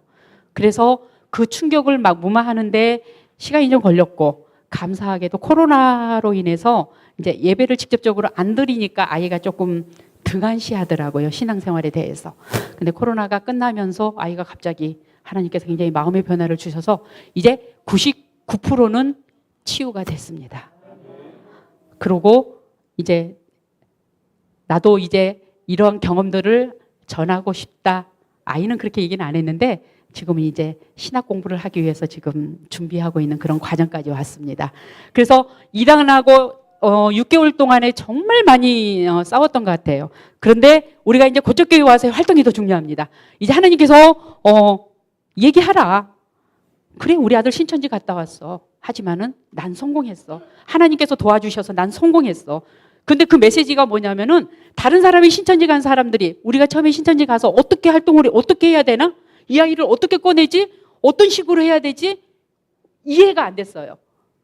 그래서 그 충격을 막 무마하는데 시간이 좀 걸렸고 감사하게도 코로나로 인해서 이제 예배를 직접적으로 안 드리니까 아이가 조금 등한시하더라고요. 신앙생활에 대해서. 근데 코로나가 끝나면서 아이가 갑자기 하나님께서 굉장히 마음의 변화를 주셔서 이제 99%는 치유가 됐습니다. 그리고 이제 나도 이제 이런 경험들을 전하고 싶다. 아이는 그렇게 얘기는 안 했는데 지금은 이제 신학 공부를 하기 위해서 지금 준비하고 있는 그런 과정까지 왔습니다. 그래서 이단하고 6개월 동안에 정말 많이 싸웠던 것 같아요. 그런데 우리가 이제 고척교회 와서의 활동이 더 중요합니다. 이제 하나님께서 얘기하라. 그래, 우리 아들 신천지 갔다 왔어. 하지만은 난 성공했어. 하나님께서 도와주셔서 난 성공했어. 근데 그 메시지가 뭐냐면은 다른 사람이 신천지 간 사람들이 우리가 처음에 신천지 가서 어떻게 활동을 어떻게 해야 되나? 이 아이를 어떻게 꺼내지? 어떤 식으로 해야 되지? 이해가 안 됐어요.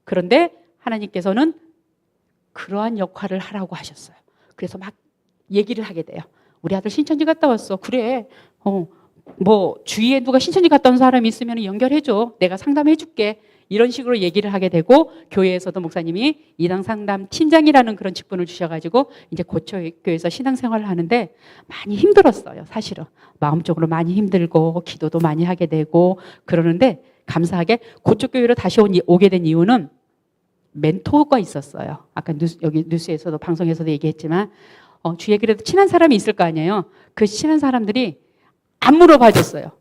그런데 하나님께서는 그러한 역할을 하라고 하셨어요. 그래서 막 얘기를 하게 돼요. 우리 아들 신천지 갔다 왔어. 그래. 뭐 주위에 누가 신천지 갔다 온 사람이 있으면 연결해줘. 내가 상담해줄게. 이런 식으로 얘기를 하게 되고 교회에서도 목사님이 이단 상담 팀장이라는 그런 직분을 주셔가지고 이제 고척교회에서 신앙생활을 하는데 많이 힘들었어요. 사실은 마음적으로 많이 힘들고 기도도 많이 하게 되고 그러는데 감사하게 고척교회로 다시 오게 된 이유는 멘토가 있었어요. 아까 여기 뉴스에서도 방송에서도 얘기했지만 주위에 그래도 친한 사람이 있을 거 아니에요. 그 친한 사람들이 안 물어봐 줬어요.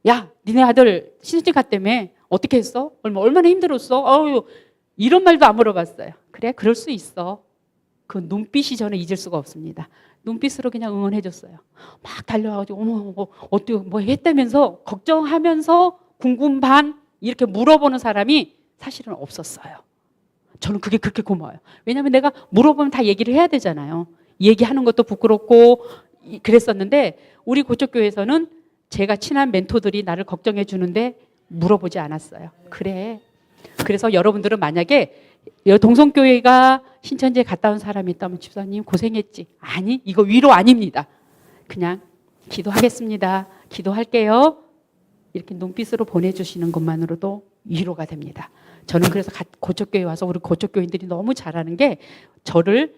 야, 니네 아들 신천지 갔다며? 어떻게 했어? 얼마나 힘들었어? 이런 말도 안 물어봤어요. 그래, 그럴 수 있어. 그 눈빛이 저는 잊을 수가 없습니다. 눈빛으로 그냥 응원해 줬어요. 막 달려와가지고 어머 어떻게 뭐 했다면서 걱정하면서 궁금 반 이렇게 물어보는 사람이 사실은 없었어요. 저는 그게 그렇게 고마워요. 왜냐하면 내가 물어보면 다 얘기를 해야 되잖아요. 얘기하는 것도 부끄럽고 그랬었는데 우리 고척교회에서는 제가 친한 멘토들이 나를 걱정해 주는데 물어보지 않았어요. 그래. 그래서 여러분들은 만약에 동성교회가 신천지에 갔다 온 사람이 있다면 집사님 고생했지. 아니, 이거 위로 아닙니다. 그냥 기도하겠습니다. 기도할게요. 이렇게 눈빛으로 보내주시는 것만으로도 위로가 됩니다. 저는 그래서 고척교회 와서 우리 고척교인들이 너무 잘하는 게 저를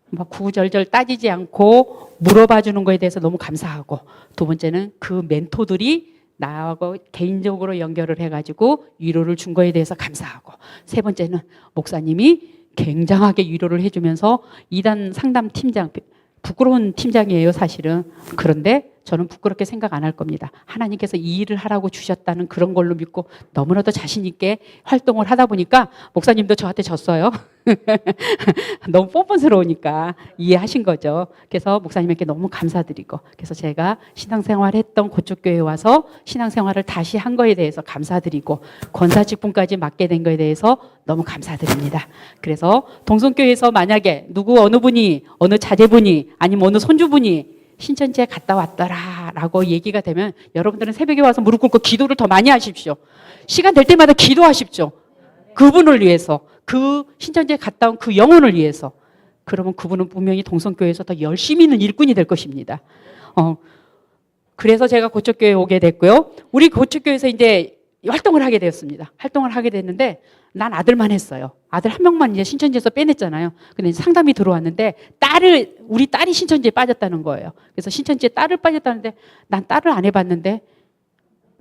막 구구절절 따지지 않고 물어봐 주는 거에 대해서 너무 감사하고 두 번째는 그 멘토들이 나하고 개인적으로 연결을 해가지고 위로를 준 거에 대해서 감사하고 세 번째는 목사님이 굉장하게 위로를 해주면서 이단 상담 팀장 부끄러운 팀장이에요 사실은. 그런데 저는 부끄럽게 생각 안 할 겁니다. 하나님께서 이 일을 하라고 주셨다는 그런 걸로 믿고 너무나도 자신 있게 활동을 하다 보니까 목사님도 저한테 졌어요. 너무 뻔뻔스러우니까 이해하신 거죠. 그래서 목사님께 너무 감사드리고 그래서 제가 신앙생활 했던 고척교회에 와서 신앙생활을 다시 한 거에 대해서 감사드리고 권사 직분까지 맡게 된 거에 대해서 너무 감사드립니다. 그래서 동성교회에서 만약에 어느 분이 어느 자제분이 아니면 어느 손주분이 신천지에 갔다 왔더라라고 얘기가 되면 여러분들은 새벽에 와서 무릎 꿇고 기도를 더 많이 하십시오. 시간 될 때마다 기도하십시오. 그분을 위해서 그 신천지에 갔다 온 그 영혼을 위해서 그러면 그분은 분명히 동성교회에서 더 열심히 있는 일꾼이 될 것입니다. 그래서 제가 고척교회에 오게 됐고요. 우리 고척교회에서 이제 활동을 하게 되었습니다. 활동을 하게 됐는데 난 아들만 했어요. 아들 한 명만 이제 신천지에서 빼냈잖아요. 근데 상담이 들어왔는데 우리 딸이 신천지에 빠졌다는 거예요. 그래서 신천지에 딸을 빠졌다는데 난 딸을 안 해봤는데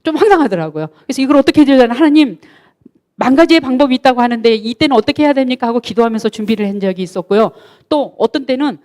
좀 황당하더라고요. 그래서 이걸 어떻게 해야 되나 하나님 만 가지의 방법이 있다고 하는데 이때는 어떻게 해야 됩니까 하고 기도하면서 준비를 한 적이 있었고요. 또 어떤 때는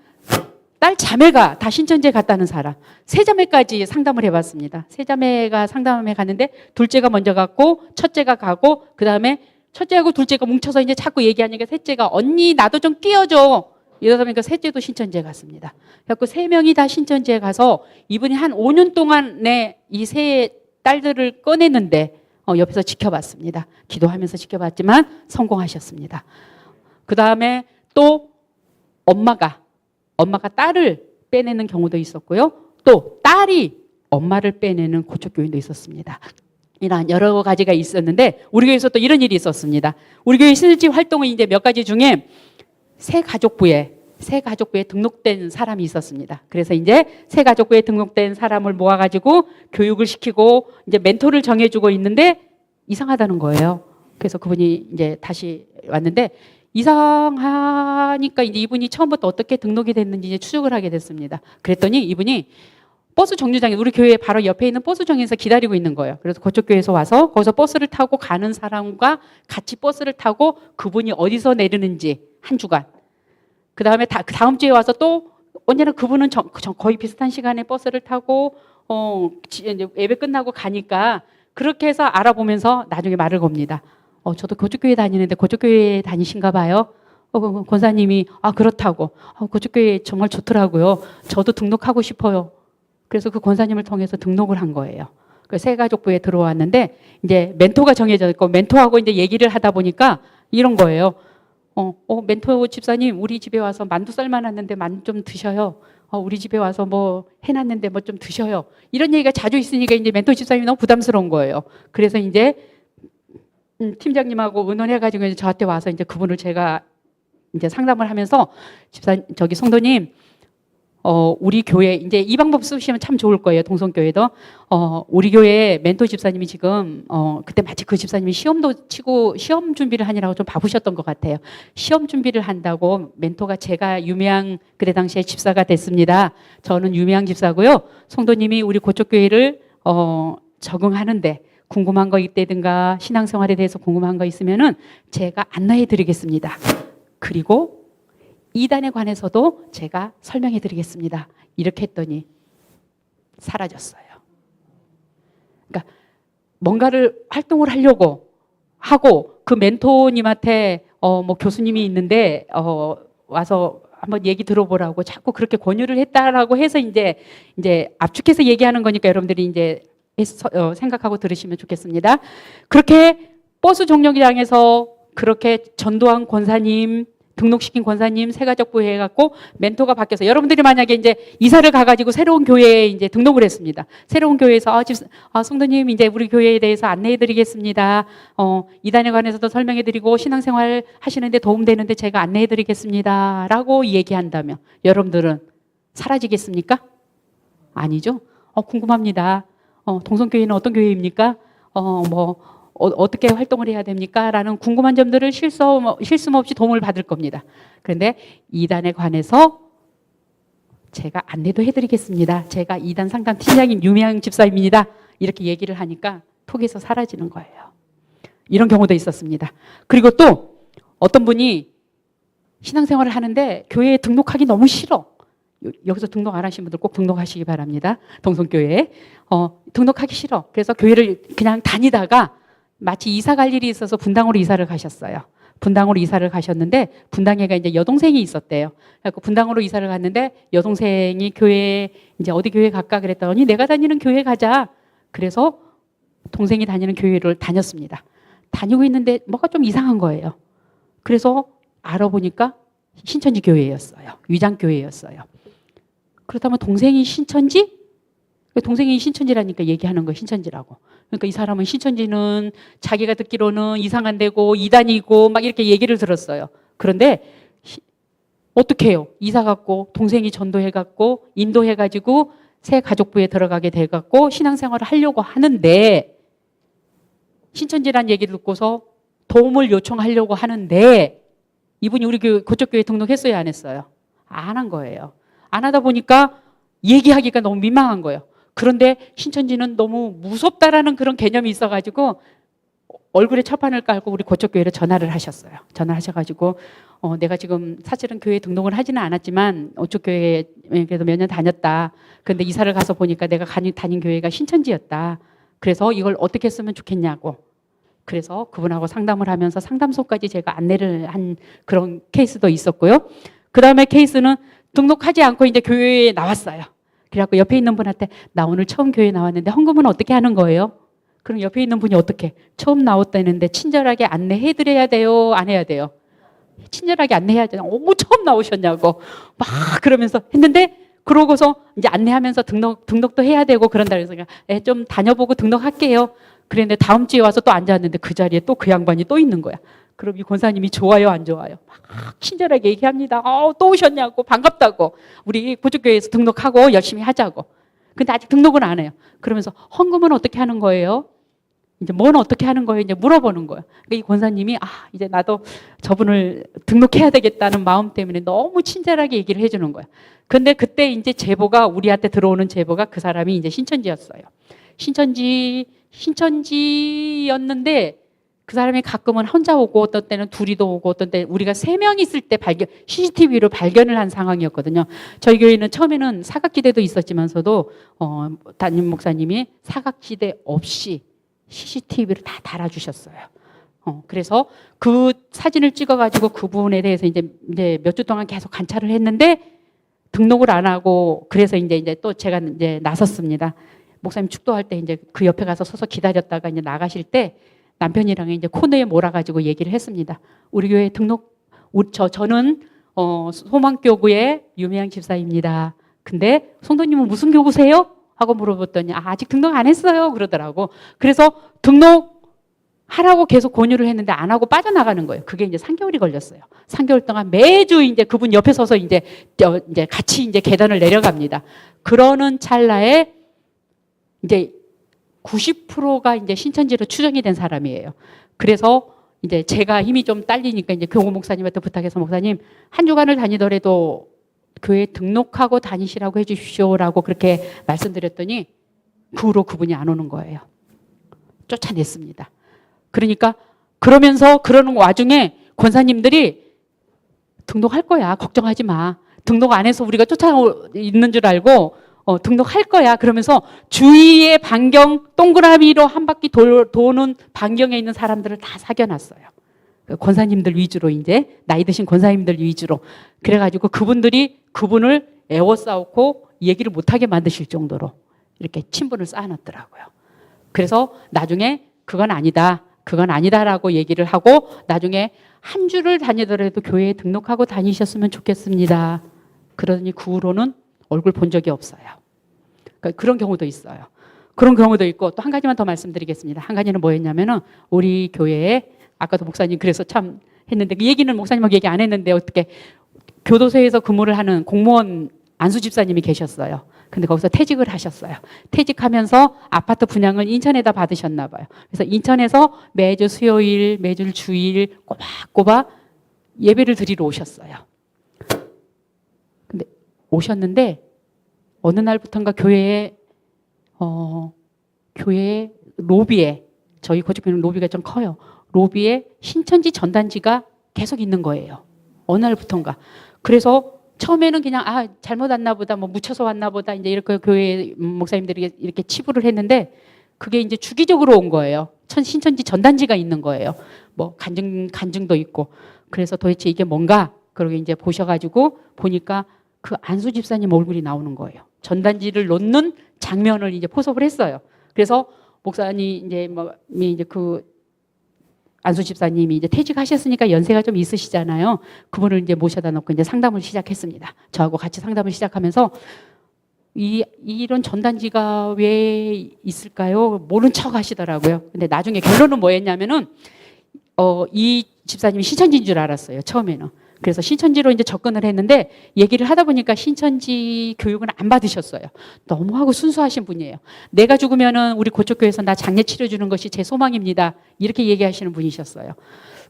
딸 자매가 다 신천지에 갔다는 사람, 세 자매까지 상담을 해봤습니다. 세 자매가 상담에 갔는데 둘째가 먼저 갔고 첫째가 가고 그 다음에 첫째하고 둘째가 뭉쳐서 이제 자꾸 얘기하니까 셋째가 언니 나도 좀 끼워줘 이러다 보니까 셋째도 신천지에 갔습니다. 그래서 세 명이 다 신천지에 가서 이분이 한 5년 동안에 이 세 딸들을 꺼냈는데 옆에서 지켜봤습니다. 기도하면서 지켜봤지만 성공하셨습니다. 그 다음에 또 엄마가 딸을 빼내는 경우도 있었고요. 또 딸이 엄마를 빼내는 고척교인도 있었습니다. 이런 여러 가지가 있었는데 우리 교회에서 또 이런 일이 있었습니다. 우리 교회 신천지 활동은 이제 몇 가지 중에 새 가족부에 등록된 사람이 있었습니다. 그래서 이제 새 가족부에 등록된 사람을 모아가지고 교육을 시키고 이제 멘토를 정해주고 있는데 이상하다는 거예요. 그래서 그분이 이제 다시 왔는데 이상하니까 이제 이분이 처음부터 어떻게 등록이 됐는지 이제 추적을 하게 됐습니다. 그랬더니 이분이 버스 정류장에 우리 교회 바로 옆에 있는 버스 정류장에서 기다리고 있는 거예요. 그래서 고척교회에서 와서 거기서 버스를 타고 가는 사람과 같이 버스를 타고 그분이 어디서 내리는지 한 주간. 그 다음에 다음 주에 와서 또 언제나 그분은 거의 비슷한 시간에 버스를 타고 이제 예배 끝나고 가니까 그렇게 해서 알아보면서 나중에 말을 겁니다. 저도 고척교회 다니는데 고척교회 다니신가 봐요. 권사님이 그렇다고. 고척교회 정말 좋더라고요. 저도 등록하고 싶어요. 그래서 그 권사님을 통해서 등록을 한 거예요. 그 새가족부에 들어왔는데 이제 멘토가 정해져 있고 멘토하고 이제 얘기를 하다 보니까 이런 거예요. 멘토 집사님 우리 집에 와서 만두 삶아놨는데 만두 좀 드셔요. 우리 집에 와서 뭐 해놨는데 뭐 좀 드셔요. 이런 얘기가 자주 있으니까 이제 멘토 집사님이 너무 부담스러운 거예요. 그래서 이제 팀장님하고 의논해가지고 이제 저한테 와서 이제 그분을 제가 이제 상담을 하면서 성도님, 우리 교회 이제 이 방법 쓰시면 참 좋을 거예요. 동성교회도 우리 교회 멘토 집사님이 지금 그때 마치 그 집사님이 시험도 치고 시험 준비를 하느라고 좀 바쁘셨던 것 같아요. 시험 준비를 한다고 멘토가 제가 유명한 그때 당시에 집사가 됐습니다. 저는 유명한 집사고요. 성도님이 우리 고척교회를 적응하는데 궁금한 거 있다든가 신앙생활에 대해서 궁금한 거 있으면은 제가 안내해 드리겠습니다. 그리고 이단에 관해서도 제가 설명해 드리겠습니다. 이렇게 했더니 사라졌어요. 그러니까 뭔가를 활동을 하려고 하고 그 멘토님한테 뭐 교수님이 있는데 와서 한번 얘기 들어보라고 자꾸 그렇게 권유를 했다라고 해서 이제 압축해서 얘기하는 거니까 여러분들이 이제 생각하고 들으시면 좋겠습니다. 그렇게 버스 정류장에서 그렇게 전도한 권사님, 등록시킨 권사님, 새가족부회 해갖고 멘토가 바뀌어서 여러분들이 만약에 이제 이사를 가가지고 새로운 교회에 이제 등록을 했습니다. 새로운 교회에서 성도님 이제 우리 교회에 대해서 안내해드리겠습니다. 이단에 관해서도 설명해드리고 신앙생활 하시는데 도움되는데 제가 안내해드리겠습니다.라고 얘기한다면 여러분들은 사라지겠습니까? 아니죠. 궁금합니다. 동성교회는 어떤 교회입니까? 어떻게 활동을 해야 됩니까? 라는 궁금한 점들을 실수없이 도움을 받을 겁니다. 그런데 이단에 관해서 제가 안내도 해드리겠습니다. 제가 이단 상담 팀장인 유명 집사입니다. 이렇게 얘기를 하니까 톡에서 사라지는 거예요. 이런 경우도 있었습니다. 그리고 또 어떤 분이 신앙생활을 하는데 교회에 등록하기 너무 싫어. 여기서 등록 안 하신 분들 꼭 등록하시기 바랍니다. 동성교회에. 등록하기 싫어. 그래서 교회를 그냥 다니다가 마치 이사 갈 일이 있어서 분당으로 이사를 가셨어요. 분당으로 이사를 가셨는데 분당에가 이제 여동생이 있었대요. 그래서 분당으로 이사를 갔는데 여동생이 교회 이제 어디 교회 갈까 그랬더니 내가 다니는 교회 가자. 그래서 동생이 다니는 교회를 다녔습니다. 다니고 있는데 뭐가 좀 이상한 거예요. 그래서 알아보니까 신천지 교회였어요. 위장교회였어요. 그렇다면 동생이 신천지? 동생이 신천지라니까 얘기하는 거예요. 신천지라고. 그러니까 이 사람은 신천지는 자기가 듣기로는 이상한 데고 이단이고 막 이렇게 얘기를 들었어요. 그런데 어떻게 해요? 이사 갔고 동생이 전도해 갔고 인도해 가지고 새 가족부에 들어가게 돼 갖고 신앙생활을 하려고 하는데 신천지란 얘기를 듣고서 도움을 요청하려고 하는데 이분이 우리 교회 고척교회 등록했어요, 안 했어요? 안 한 거예요. 안 하다 보니까 얘기하기가 너무 민망한 거예요. 그런데 신천지는 너무 무섭다라는 그런 개념이 있어가지고 얼굴에 철판을 깔고 우리 고척교회로 전화를 하셨어요. 전화를 하셔가지고 내가 지금 사실은 교회 등록을 하지는 않았지만 고척교회에 그래도 몇 년 다녔다. 그런데 이사를 가서 보니까 내가 다닌 교회가 신천지였다. 그래서 이걸 어떻게 했으면 좋겠냐고. 그래서 그분하고 상담을 하면서 상담소까지 제가 안내를 한 그런 케이스도 있었고요. 그 다음에 케이스는 등록하지 않고 이제 교회에 나왔어요. 그래갖고 옆에 있는 분한테 나 오늘 처음 교회에 나왔는데 헌금은 어떻게 하는 거예요? 그럼 옆에 있는 분이 어떻게? 처음 나왔다는데 친절하게 안내해드려야 돼요? 안 해야 돼요? 친절하게 안내해야죠. 처음 나오셨냐고 막 그러면서 했는데 그러고서 이제 안내하면서 등록도 해야 되고 그런다 그래서 좀 다녀보고 등록할게요. 그랬는데 다음 주에 와서 또 앉았는데 그 자리에 또 그 양반이 또 있는 거야. 그럼 이 권사님이 좋아요, 안 좋아요? 막 친절하게 얘기합니다. 또 오셨냐고, 반갑다고. 우리 고척교회에서 등록하고 열심히 하자고. 근데 아직 등록은 안 해요. 그러면서 헌금은 어떻게 하는 거예요? 이제 뭐는 어떻게 하는 거예요? 이제 물어보는 거예요. 그러니까 이 권사님이 이제 나도 저분을 등록해야 되겠다는 마음 때문에 너무 친절하게 얘기를 해주는 거예요. 근데 그때 이제 제보가 우리한테 들어오는 제보가 그 사람이 이제 신천지였어요. 신천지였는데 그 사람이 가끔은 혼자 오고 어떤 때는 둘이도 오고 어떤 때 우리가 3명 있을 때 CCTV로 발견을 한 상황이었거든요. 저희 교회는 처음에는 사각지대도 있었지만서도 담임 목사님이 사각지대 없이 CCTV를 다 달아주셨어요. 그래서 그 사진을 찍어가지고 그분에 대해서 이제 몇 주 동안 계속 관찰을 했는데 등록을 안 하고 그래서 이제 또 제가 이제 나섰습니다. 목사님 축도할 때 이제 그 옆에 가서 서서 기다렸다가 이제 나가실 때 남편이랑 이제 코너에 몰아가지고 얘기를 했습니다. 우리 교회 저는 소망교구의 유명한 집사입니다. 근데 성도님은 무슨 교구세요? 하고 물어봤더니 아직 등록 안 했어요 그러더라고. 그래서 등록하라고 계속 권유를 했는데 안 하고 빠져나가는 거예요. 그게 이제 3개월이 걸렸어요. 3개월 동안 매주 이제 그분 옆에 서서 이제 같이 이제 계단을 내려갑니다. 그러는 찰나에 이제 90%가 이제 신천지로 추정이 된 사람이에요. 그래서 이제 제가 힘이 좀 딸리니까 이제 교구 목사님한테 부탁해서 목사님 한 주간을 다니더라도 교회 등록하고 다니시라고 해주십시오라고 그렇게 말씀드렸더니 그 후로 그분이 안 오는 거예요. 쫓아냈습니다. 그러니까 그러면서 그러는 와중에 권사님들이 등록할 거야. 걱정하지 마. 등록 안 해서 우리가 쫓아있는 줄 알고 등록할 거야. 그러면서 주위의 반경 동그라미로 한 바퀴 도는 반경에 있는 사람들을 다 사겨놨어요. 권사님들 위주로 이제 나이 드신 권사님들 위주로 그래가지고 그분들이 그분을 애워싸고 얘기를 못하게 만드실 정도로 이렇게 친분을 쌓아놨더라고요. 그래서 나중에 그건 아니다라고 얘기를 하고 나중에 한 주를 다니더라도 교회에 등록하고 다니셨으면 좋겠습니다. 그러더니 그 후로는 얼굴 본 적이 없어요. 그러니까 그런 경우도 있어요. 그런 경우도 있고 또 한 가지만 더 말씀드리겠습니다. 한 가지는 뭐였냐면은 우리 교회에 아까도 목사님 그래서 참 했는데 그 얘기는 목사님하고 얘기 안 했는데 어떻게 교도소에서 근무를 하는 공무원 안수 집사님이 계셨어요. 근데 거기서 퇴직을 하셨어요. 퇴직하면서 아파트 분양을 인천에다 받으셨나 봐요. 그래서 인천에서 매주 수요일, 매주 주일 꼬박꼬박 예배를 드리러 오셨어요. 근데 오셨는데 어느 날부턴가 교회 로비에 저희 고척교회는 로비가 좀 커요. 로비에 신천지 전단지가 계속 있는 거예요. 어느 날부턴가. 그래서 처음에는 그냥 잘못 왔나 보다, 뭐 묻혀서 왔나 보다 이제 이렇게 교회 목사님들이 이렇게 치부를 했는데 그게 이제 주기적으로 온 거예요. 신천지 전단지가 있는 거예요. 뭐 간증도 있고. 그래서 도대체 이게 뭔가 그러고 이제 보셔가지고 보니까 그 안수 집사님 얼굴이 나오는 거예요. 전단지를 놓는 장면을 이제 포섭을 했어요. 그래서 목사님 이제 그 안수 집사님이 이제 퇴직하셨으니까 연세가 좀 있으시잖아요. 그분을 이제 모셔다 놓고 이제 상담을 시작했습니다. 저하고 같이 상담을 시작하면서 이런 전단지가 왜 있을까요? 모른 척 하시더라고요. 근데 나중에 결론은 뭐였냐면은 이 집사님이 신천지인 줄 알았어요. 처음에는. 그래서 신천지로 이제 접근을 했는데 얘기를 하다 보니까 신천지 교육은 안 받으셨어요. 너무하고 순수하신 분이에요. 내가 죽으면은 우리 고척교회에서 나 장례 치러주는 것이 제 소망입니다. 이렇게 얘기하시는 분이셨어요.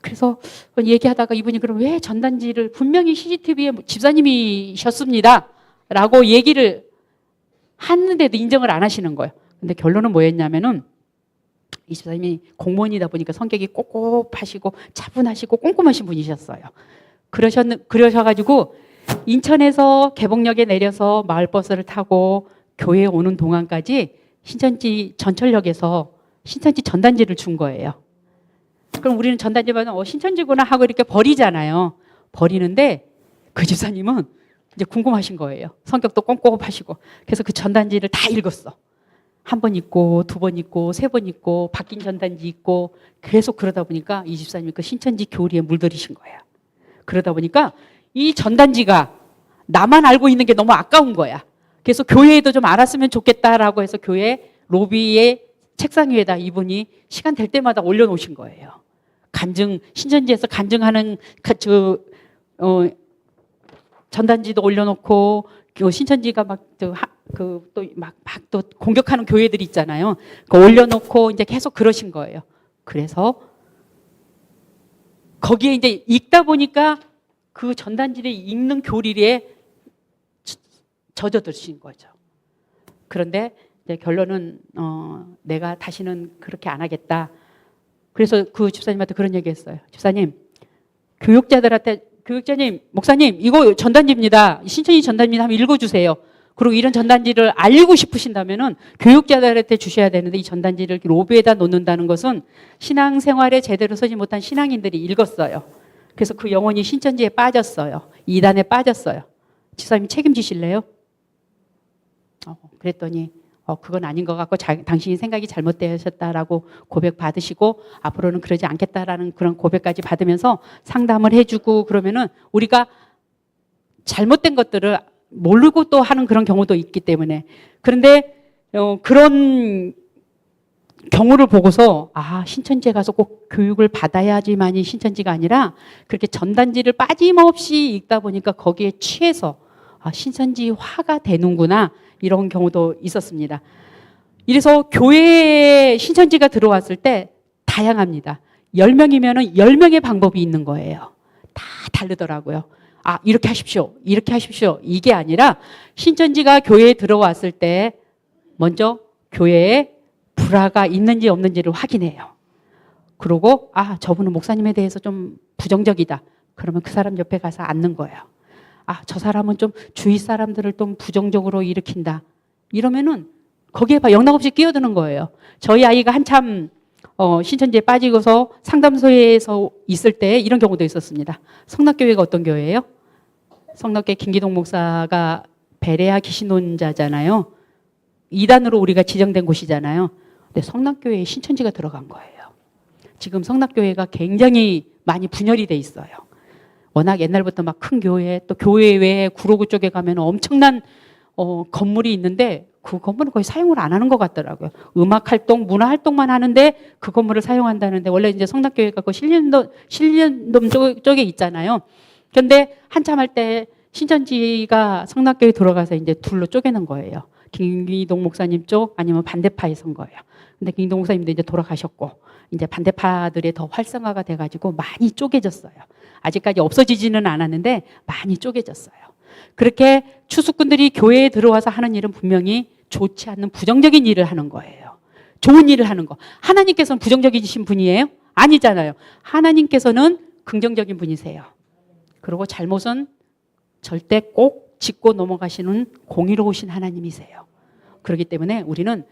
그래서 얘기하다가 이분이 그럼 왜 전단지를 분명히 CCTV에 집사님이셨습니다. 라고 얘기를 하는데도 인정을 안 하시는 거예요. 근데 결론은 뭐였냐면은 이 집사님이 공무원이다 보니까 성격이 꼿꼿하시고 차분하시고 꼼꼼하신 분이셨어요. 그러셔가지고 인천에서 개봉역에 내려서 마을버스를 타고 교회에 오는 동안까지 신천지 전철역에서 신천지 전단지를 준 거예요. 그럼 우리는 전단지 받으면 신천지구나 하고 이렇게 버리잖아요. 버리는데 그 집사님은 이제 궁금하신 거예요. 성격도 꼼꼼하시고. 그래서 그 전단지를 다 읽었어. 한 번 읽고, 두 번 읽고, 세 번 읽고, 바뀐 전단지 읽고, 계속 그러다 보니까 이 집사님이 그 신천지 교리에 물들이신 거예요. 그러다 보니까 이 전단지가 나만 알고 있는 게 너무 아까운 거야. 그래서 교회에도 좀 알았으면 좋겠다라고 해서 교회 로비의 책상 위에다 이분이 시간 될 때마다 올려놓으신 거예요. 신천지에서 간증하는 전단지도 올려놓고, 신천지가 또 공격하는 교회들이 있잖아요. 올려놓고 이제 계속 그러신 거예요. 그래서 거기에 이제 읽다 보니까 그 전단지를 읽는 교리에 젖어드신 거죠. 그런데 이제 결론은 내가 다시는 그렇게 안 하겠다. 그래서 그 집사님한테 그런 얘기했어요. 집사님, 교육자님, 목사님, 이거 전단지입니다. 신천지 전단지입니다. 한번 읽어주세요. 그리고 이런 전단지를 알고 싶으신다면은 교육자들한테 주셔야 되는데 이 전단지를 로비에다 놓는다는 것은 신앙생활에 제대로 서지 못한 신앙인들이 읽었어요. 그래서 그 영혼이 신천지에 빠졌어요. 이단에 빠졌어요. 집사님 책임지실래요? 그랬더니 그건 아닌 것 같고 당신이 생각이 잘못되셨다라고 고백 받으시고 앞으로는 그러지 않겠다라는 그런 고백까지 받으면서 상담을 해주고 그러면은 우리가 잘못된 것들을 모르고 또 하는 그런 경우도 있기 때문에 그런데 그런 경우를 보고서 신천지에 가서 꼭 교육을 받아야지만이 신천지가 아니라 그렇게 전단지를 빠짐없이 읽다 보니까 거기에 취해서 신천지화가 되는구나 이런 경우도 있었습니다. 이래서 교회에 신천지가 들어왔을 때 다양합니다. 10명이면 10명의 방법이 있는 거예요. 다 다르더라고요. 이렇게 하십시오. 이렇게 하십시오. 이게 아니라 신천지가 교회에 들어왔을 때 먼저 교회에 불화가 있는지 없는지를 확인해요. 그리고 저분은 목사님에 대해서 좀 부정적이다. 그러면 그 사람 옆에 가서 앉는 거예요. 저 사람은 좀 주위 사람들을 좀 부정적으로 일으킨다. 이러면은 거기에 영락없이 끼어드는 거예요. 저희 아이가 한참 신천지에 빠지고서 상담소에서 있을 때 이런 경우도 있었습니다. 성락교회가 어떤 교회예요? 성락교회 김기동 목사가 베레아 기신론자잖아요. 이단으로 우리가 지정된 곳이잖아요. 근데 성락교회에 신천지가 들어간 거예요. 지금 성락교회가 굉장히 많이 분열이 돼 있어요. 워낙 옛날부터 막 큰 교회, 또 교회 외에 구로구 쪽에 가면 엄청난 건물이 있는데 그 건물은 거의 사용을 안 하는 것 같더라고요. 음악 활동, 문화 활동만 하는데 그 건물을 사용한다는데 원래 이제 성락교회가 그 신련동 쪽에 있잖아요. 그런데 한참 할 때 신천지가 성락교회 들어가서 이제 둘로 쪼개는 거예요. 김기동 목사님 쪽 아니면 반대파에 선 거예요. 근데 김기동 목사님도 이제 돌아가셨고 이제 반대파들이 더 활성화가 돼가지고 많이 쪼개졌어요. 아직까지 없어지지는 않았는데 많이 쪼개졌어요. 그렇게 추수꾼들이 교회에 들어와서 하는 일은 분명히 좋지 않는 부정적인 일을 하는 거예요. 좋은 일을 하는 거. 하나님께서는 부정적이신 분이에요? 아니잖아요. 하나님께서는 긍정적인 분이세요. 그리고 잘못은 절대 꼭 짚고 넘어가시는 공의로우신 하나님이세요. 그렇기 때문에 우리는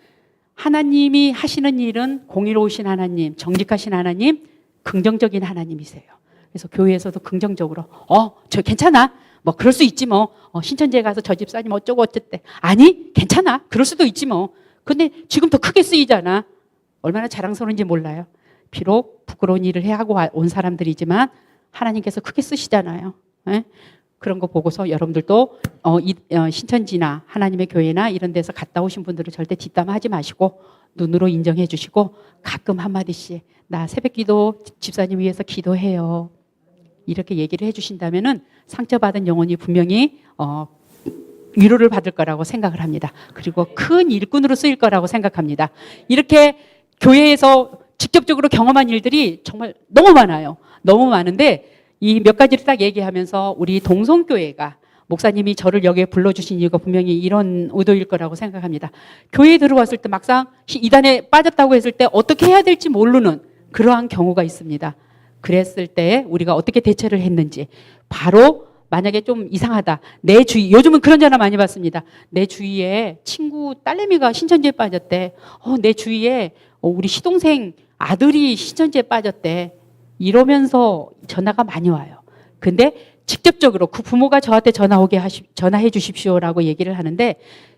하나님이 하시는 일은 공의로우신 하나님, 정직하신 하나님, 긍정적인 하나님이세요. 그래서 교회에서도 긍정적으로 저 괜찮아. 뭐 그럴 수 있지 뭐. 신천지에 가서 저 집사님 어쩌고 어쨌대. 아니 괜찮아. 그럴 수도 있지 뭐. 근데 지금 더 크게 쓰이잖아. 얼마나 자랑스러운지 몰라요. 비록 부끄러운 일을 해하고 온 사람들이지만 하나님께서 크게 쓰시잖아요. 네? 그런 거 보고서 여러분들도 신천지나 하나님의 교회나 이런 데서 갔다 오신 분들은 절대 뒷담화하지 마시고 눈으로 인정해 주시고 가끔 한마디씩 나 새벽기도 집사님 위해서 기도해요. 이렇게 얘기를 해주신다면은 상처받은 영혼이 분명히 위로를 받을 거라고 생각을 합니다. 그리고 큰 일꾼으로 쓰일 거라고 생각합니다. 이렇게 교회에서 직접적으로 경험한 일들이 정말 너무 많아요. 너무 많은데 이 몇 가지를 딱 얘기하면서 우리 동성교회가 목사님이 저를 여기에 불러주신 이유가 분명히 이런 의도일 거라고 생각합니다. 교회에 들어왔을 때 막상 이단에 빠졌다고 했을 때 어떻게 해야 될지 모르는 그러한 경우가 있습니다. 그랬을 때 우리가 어떻게 대처를 했는지 바로 만약에 좀 이상하다. 내 주위, 요즘은 그런 전화 많이 받습니다. 내 주위에 친구 딸내미가 신천지에 빠졌대. 내 주위에 우리 시동생 아들이 신천지에 빠졌대. 이러면서 전화가 많이 와요. 근데 직접적으로 그 부모가 저한테 전화해 주십시오라고 얘기를 하는데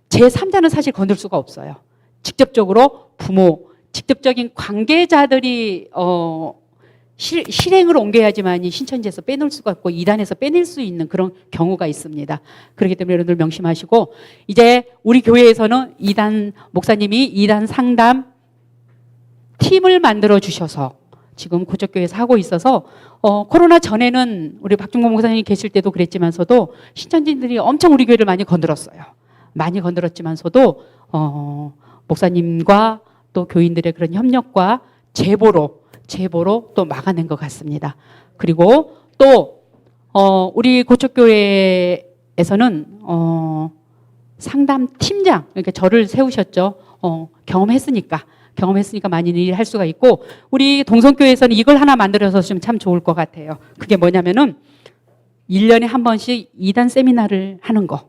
제3자는 사실 건들 수가 없어요. 직접적으로 부모, 직접적인 관계자들이 실행을 옮겨야지만이 신천지에서 빼놓을 수가 없고 이단에서 빼낼 수 있는 그런 경우가 있습니다. 그렇기 때문에 여러분들 명심하시고 이제 우리 교회에서는 이단 목사님이 이단 상담 팀을 만들어 주셔서 지금 고척교회에서 하고 있어서 코로나 전에는 우리 박중곤 목사님이 계실 때도 그랬지만서도 신천지인들이 엄청 우리 교회를 많이 건드렸어요. 많이 건드렸지만서도 목사님과 또 교인들의 그런 협력과 제보로 또 막아낸 것 같습니다. 그리고 또 우리 고척교회에서는 상담 팀장, 그러니까 저를 세우셨죠. 경험했으니까 많이 일을 할 수가 있고 우리 동성교회에서는 이걸 하나 만들어서 좀 참 좋을 것 같아요. 그게 뭐냐면은 1년에 한 번씩 2단 세미나를 하는 거.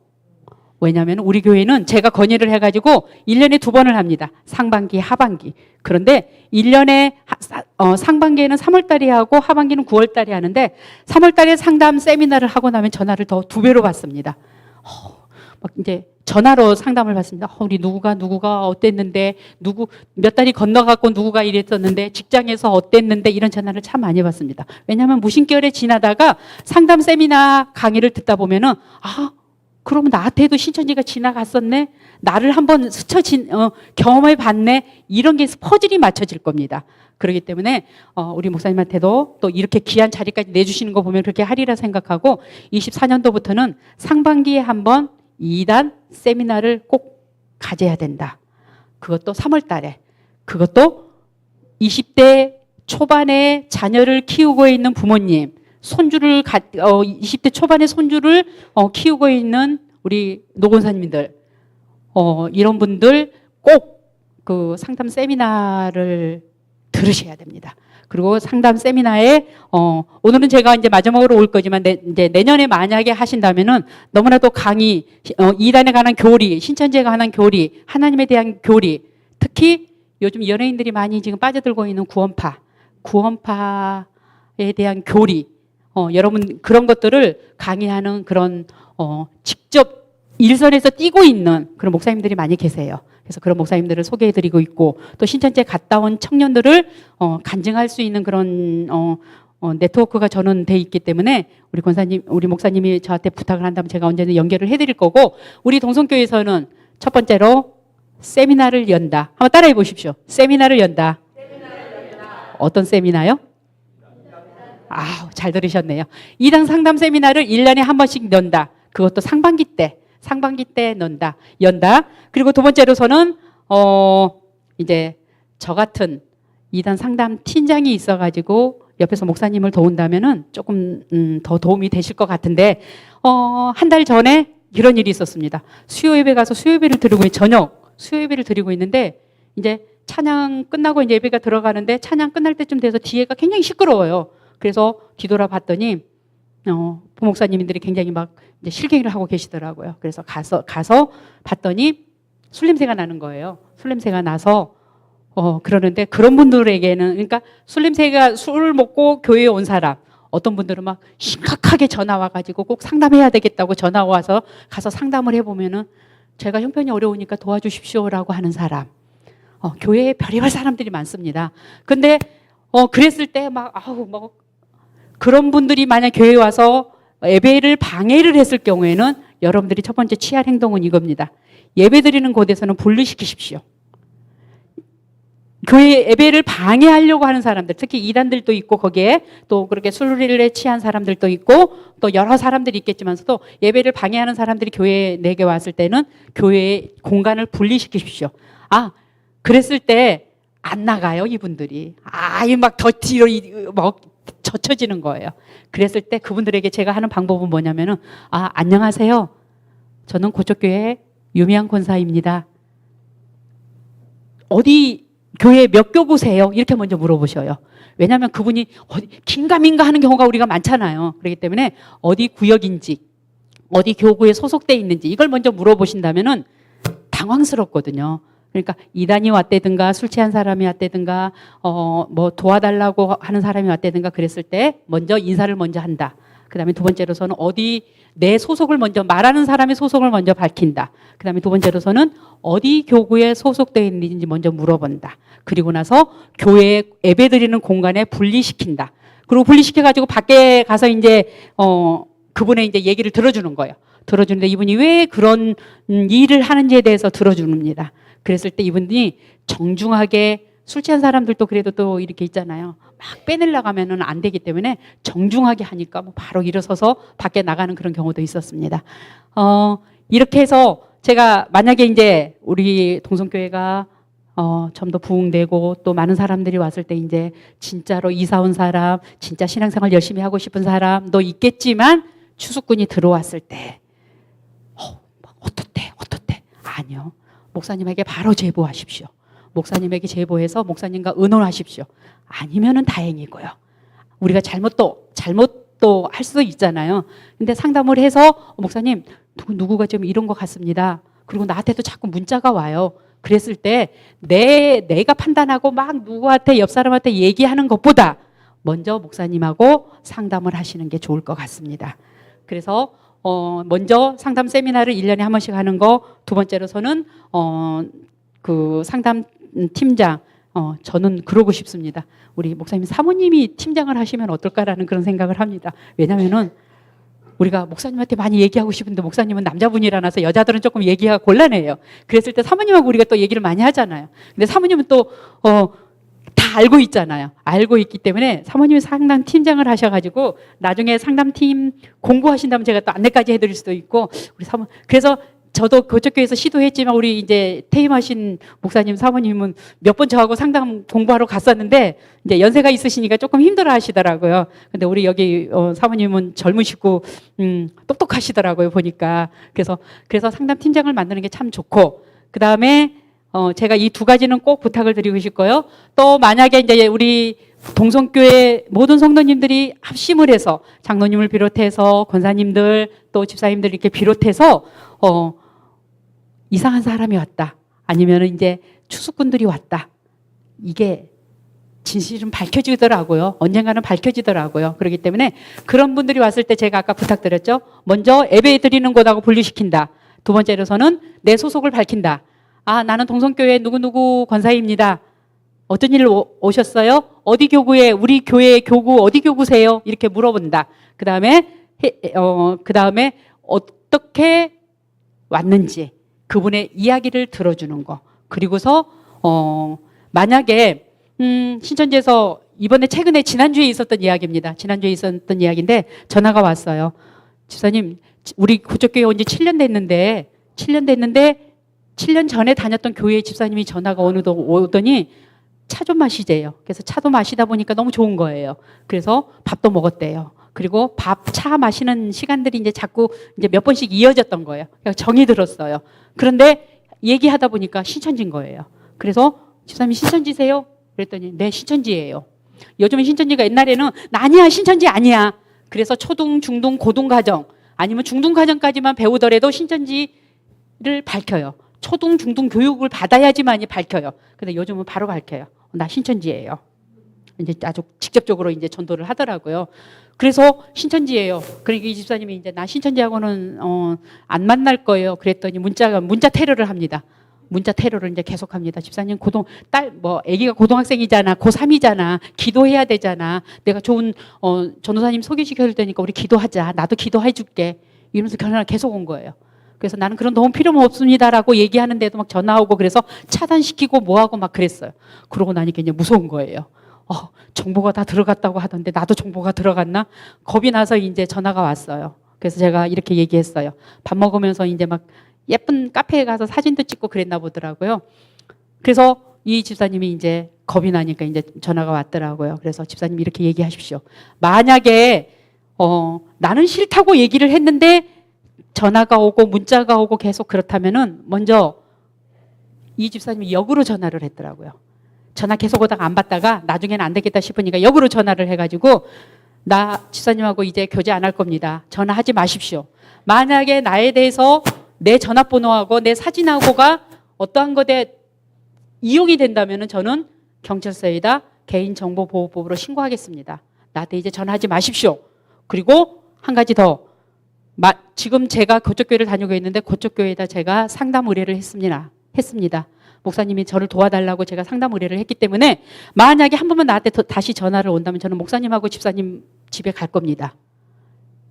왜냐하면 우리 교회는 제가 건의를 해가지고 1년에 2번을 합니다. 상반기, 하반기. 그런데 1년에 상반기에는 3월달에 하고 하반기는 9월달에 하는데 3월달에 상담 세미나를 하고 나면 전화를 더 2배로 받습니다. 막 이제 전화로 상담을 받습니다. 우리 누구가 어땠는데 몇 달이 건너갔고 누구가 이랬었는데 직장에서 어땠는데 이런 전화를 참 많이 받습니다. 왜냐하면 무심결에 지나다가 상담 세미나 강의를 듣다 보면은 그럼 나한테도 신천지가 지나갔었네. 나를 한번 경험해 봤네. 이런 게 퍼즐이 맞춰질 겁니다. 그렇기 때문에 우리 목사님한테도 또 이렇게 귀한 자리까지 내주시는 거 보면 그렇게 하리라 생각하고 24년도부터는 상반기에 한번 2단 세미나를 꼭 가져야 된다. 그것도 3월 달에. 그것도 20대 초반에 자녀를 키우고 있는 부모님, 20대 초반에 손주를 키우고 있는 우리 노권사님들, 이런 분들 꼭 그 상담 세미나를 들으셔야 됩니다. 그리고 상담 세미나에 오늘은 제가 이제 마지막으로 올 거지만 이제 내년에 만약에 하신다면은 너무나도 강의, 이단에 관한 교리, 신천지에 관한 교리, 하나님에 대한 교리, 특히 요즘 연예인들이 많이 지금 빠져들고 있는 구원파에 대한 교리, 여러분 그런 것들을 강의하는 그런 직접 일선에서 뛰고 있는 그런 목사님들이 많이 계세요. 그래서 그런 목사님들을 소개해드리고 있고 또 신천지에 갔다 온 청년들을 간증할 수 있는 그런 네트워크가 저는 돼 있기 때문에 우리 목사님이 저한테 부탁을 한다면 제가 언제든 연결을 해드릴 거고 우리 동성교회에서는 첫 번째로 세미나를 연다. 한번 따라해 보십시오. 세미나를 연다. 어떤 세미나요? 잘 들으셨네요. 2단 상담 세미나를 1년에 한 번씩 연다. 그것도 상반기 때 연다. 그리고 두 번째로서는 이제 저 같은 2단 상담 팀장이 있어가지고 옆에서 목사님을 도운다면은 조금 더 도움이 되실 것 같은데 한 달 전에 이런 일이 있었습니다. 수요예배 가서 저녁 수요예배를 드리고 있는데 이제 찬양 끝나고 이제 예배가 들어가는데 찬양 끝날 때쯤 돼서 뒤에가 굉장히 시끄러워요. 그래서 뒤돌아봤더니 부목사님들이 굉장히 막 이제 실갱이를 하고 계시더라고요. 그래서 가서 봤더니 술 냄새가 나는 거예요. 술 냄새가 나서 그러는데 그런 분들에게는 그러니까 술 먹고 교회에 온 사람 어떤 분들은 막 심각하게 전화 와가지고 꼭 상담해야 되겠다고 전화 와서 가서 상담을 해보면은 제가 형편이 어려우니까 도와주십시오라고 하는 사람 교회에 별의별 사람들이 많습니다. 근데 그랬을 때 그런 분들이 만약 교회에 와서 예배를 방해를 했을 경우에는 여러분들이 첫 번째 취할 행동은 이겁니다. 예배 드리는 곳에서는 분리시키십시오. 교회 예배를 방해하려고 하는 사람들, 특히 이단들도 있고 거기에 또 그렇게 술에 취한 사람들도 있고 또 여러 사람들이 있겠지만서도 예배를 방해하는 사람들이 교회에 내게 왔을 때는 교회의 공간을 분리시키십시오. 아, 그랬을 때 안 나가요, 이분들이. 아예 막 더 뒤로 막 젖혀지는 거예요. 그랬을 때 그분들에게 제가 하는 방법은 뭐냐면은, 아, 안녕하세요. 저는 고척교회 유미양 권사입니다. 어디 교회 몇 교구세요? 이렇게 먼저 물어보셔요. 왜냐하면 그분이 긴가민가 하는 경우가 우리가 많잖아요. 그렇기 때문에 어디 구역인지, 어디 교구에 소속돼 있는지 이걸 먼저 물어보신다면은 당황스럽거든요. 그러니까 이단이 왔다든가 술 취한 사람이 왔다든가 뭐 도와달라고 하는 사람이 왔다든가 그랬을 때 먼저 인사를 먼저 한다. 그다음에 두 번째로서는 어디 내 소속을 먼저 말하는 사람의 소속을 먼저 밝힌다. 그다음에 두 번째로서는 어디 교구에 소속되어 있는지 먼저 물어본다. 그리고 나서 교회 예배드리는 공간에 분리시킨다. 그리고 분리시켜 가지고 밖에 가서 이제 그분의 이제 얘기를 들어주는 거예요. 들어주는데 이분이 왜 그런 일을 하는지에 대해서 들어줍니다. 그랬을 때 이분이 정중하게 술 취한 사람들도 그래도 또 이렇게 있잖아요. 막 빼내려고 하면은 안 되기 때문에 정중하게 하니까 뭐 바로 일어서서 밖에 나가는 그런 경우도 있었습니다. 이렇게 해서 제가 만약에 이제 우리 동성교회가 좀 더 부흥되고 또 많은 사람들이 왔을 때 이제 진짜로 이사 온 사람, 진짜 신앙생활 열심히 하고 싶은 사람도 있겠지만 추수꾼이 들어왔을 때 어떻대? 아니요. 목사님에게 바로 제보하십시오. 목사님에게 제보해서 목사님과 의논하십시오. 아니면은 다행이고요. 우리가 잘못도 할 수도 있잖아요. 근데 상담을 해서 목사님 누구가 좀 이런 것 같습니다. 그리고 나한테도 자꾸 문자가 와요. 그랬을 때 내가 판단하고 막 누구한테 옆 사람한테 얘기하는 것보다 먼저 목사님하고 상담을 하시는 게 좋을 것 같습니다. 그래서 먼저 상담 세미나를 1년에 한 번씩 하는 거, 두 번째로서는 그 상담 팀장, 저는 그러고 싶습니다. 우리 목사님 사모님이 팀장을 하시면 어떨까라는 그런 생각을 합니다. 왜냐면은 우리가 목사님한테 많이 얘기하고 싶은데 목사님은 남자분이라서 여자들은 조금 얘기가 곤란해요. 그랬을 때 사모님하고 우리가 또 얘기를 많이 하잖아요. 근데 사모님은 또 다 알고 있잖아요. 알고 있기 때문에 사모님이 상담 팀장을 하셔가지고 나중에 상담팀 공부하신다면 제가 또 안내까지 해드릴 수도 있고 우리 그래서 저도 고척교회에서 시도했지만 우리 이제 퇴임하신 목사님 사모님은 몇 번 저하고 상담 공부하러 갔었는데 이제 연세가 있으시니까 조금 힘들어 하시더라고요. 근데 우리 여기 사모님은 젊으시고 똑똑하시더라고요 보니까. 그래서 상담 팀장을 만드는 게 참 좋고, 그 다음에 제가 이 두 가지는 꼭 부탁을 드리고 싶고요. 또 만약에 이제 우리 동성교회 모든 성도님들이 합심을 해서 장로님을 비롯해서 권사님들 또 집사님들 이렇게 비롯해서 이상한 사람이 왔다. 아니면은 이제 추수꾼들이 왔다. 이게 진실은 밝혀지더라고요. 언젠가는 밝혀지더라고요. 그렇기 때문에 그런 분들이 왔을 때 제가 아까 부탁드렸죠. 먼저 예배 드리는 곳하고 분리시킨다. 두 번째로서는 내 소속을 밝힌다. 아, 나는 동성교회 누구누구 권사입니다. 어떤 일로 오셨어요? 어디 교구에, 우리 교회 교구 어디 교구세요? 이렇게 물어본다. 그 다음에 어떻게 왔는지 그분의 이야기를 들어주는 거. 그리고서 만약에 신천지에서 이번에 최근에 지난주에 있었던 이야기입니다. 지난주에 있었던 이야기인데 전화가 왔어요. 집사님, 우리 고척교회 온 지 7년 됐는데 7년 전에 다녔던 교회 집사님이 전화가 오더니 차 좀 마시재요. 그래서 차도 마시다 보니까 너무 좋은 거예요. 그래서 밥도 먹었대요. 그리고 차 마시는 시간들이 이제 자꾸 이제 몇 번씩 이어졌던 거예요. 그러니까 정이 들었어요. 그런데 얘기하다 보니까 신천지인 거예요. 그래서 집사님 신천지세요? 그랬더니 네, 신천지예요. 요즘은 신천지가 옛날에는 아니야, 신천지 아니야. 그래서 초등, 중등, 고등 과정 아니면 중등 과정까지만 배우더라도 신천지를 밝혀요. 초등, 중등 교육을 받아야지만이 밝혀요. 근데 요즘은 바로 밝혀요. 나 신천지예요. 이제 아주 직접적으로 이제 전도를 하더라고요. 그래서 신천지예요. 그러니까 이 집사님이 이제 나 신천지하고는 안 만날 거예요. 그랬더니 문자 테러를 합니다. 문자 테러를 이제 계속합니다. 집사님 아기가 고등학생이잖아, 고3이잖아, 기도해야 되잖아. 내가 좋은 전도사님 소개시켜줄 테니까 우리 기도하자. 나도 기도해줄게. 이러면서 전화가 계속 온 거예요. 그래서 나는 그런 도움 필요 없습니다라고 얘기하는데도 막 전화 오고 그래서 차단시키고 뭐하고 막 그랬어요. 그러고 나니까 이제 무서운 거예요. 정보가 다 들어갔다고 하던데 나도 정보가 들어갔나? 겁이 나서 이제 전화가 왔어요. 그래서 제가 이렇게 얘기했어요. 밥 먹으면서 이제 막 예쁜 카페에 가서 사진도 찍고 그랬나 보더라고요. 그래서 이 집사님이 이제 겁이 나니까 이제 전화가 왔더라고요. 그래서 집사님 이렇게 얘기하십시오. 만약에 나는 싫다고 얘기를 했는데 전화가 오고 문자가 오고 계속 그렇다면은 먼저 이 집사님이 역으로 전화를 했더라고요. 전화 계속 오다가 안 받다가 나중에는 안 되겠다 싶으니까 역으로 전화를 해가지고 나 집사님하고 이제 교제 안 할 겁니다. 전화하지 마십시오. 만약에 나에 대해서 내 전화번호하고 내 사진하고가 어떠한 것에 이용이 된다면은 저는 경찰서에다 개인정보보호법으로 신고하겠습니다. 나한테 이제 전화하지 마십시오. 그리고 한 가지 더. 지금 제가 그쪽 교회를 다니고 있는데 그쪽 교회에다 제가 상담 의뢰를 했습니다. 목사님이 저를 도와달라고 제가 상담 의뢰를 했기 때문에 만약에 한 번만 나한테 다시 전화를 온다면 저는 목사님하고 집사님 집에 갈 겁니다.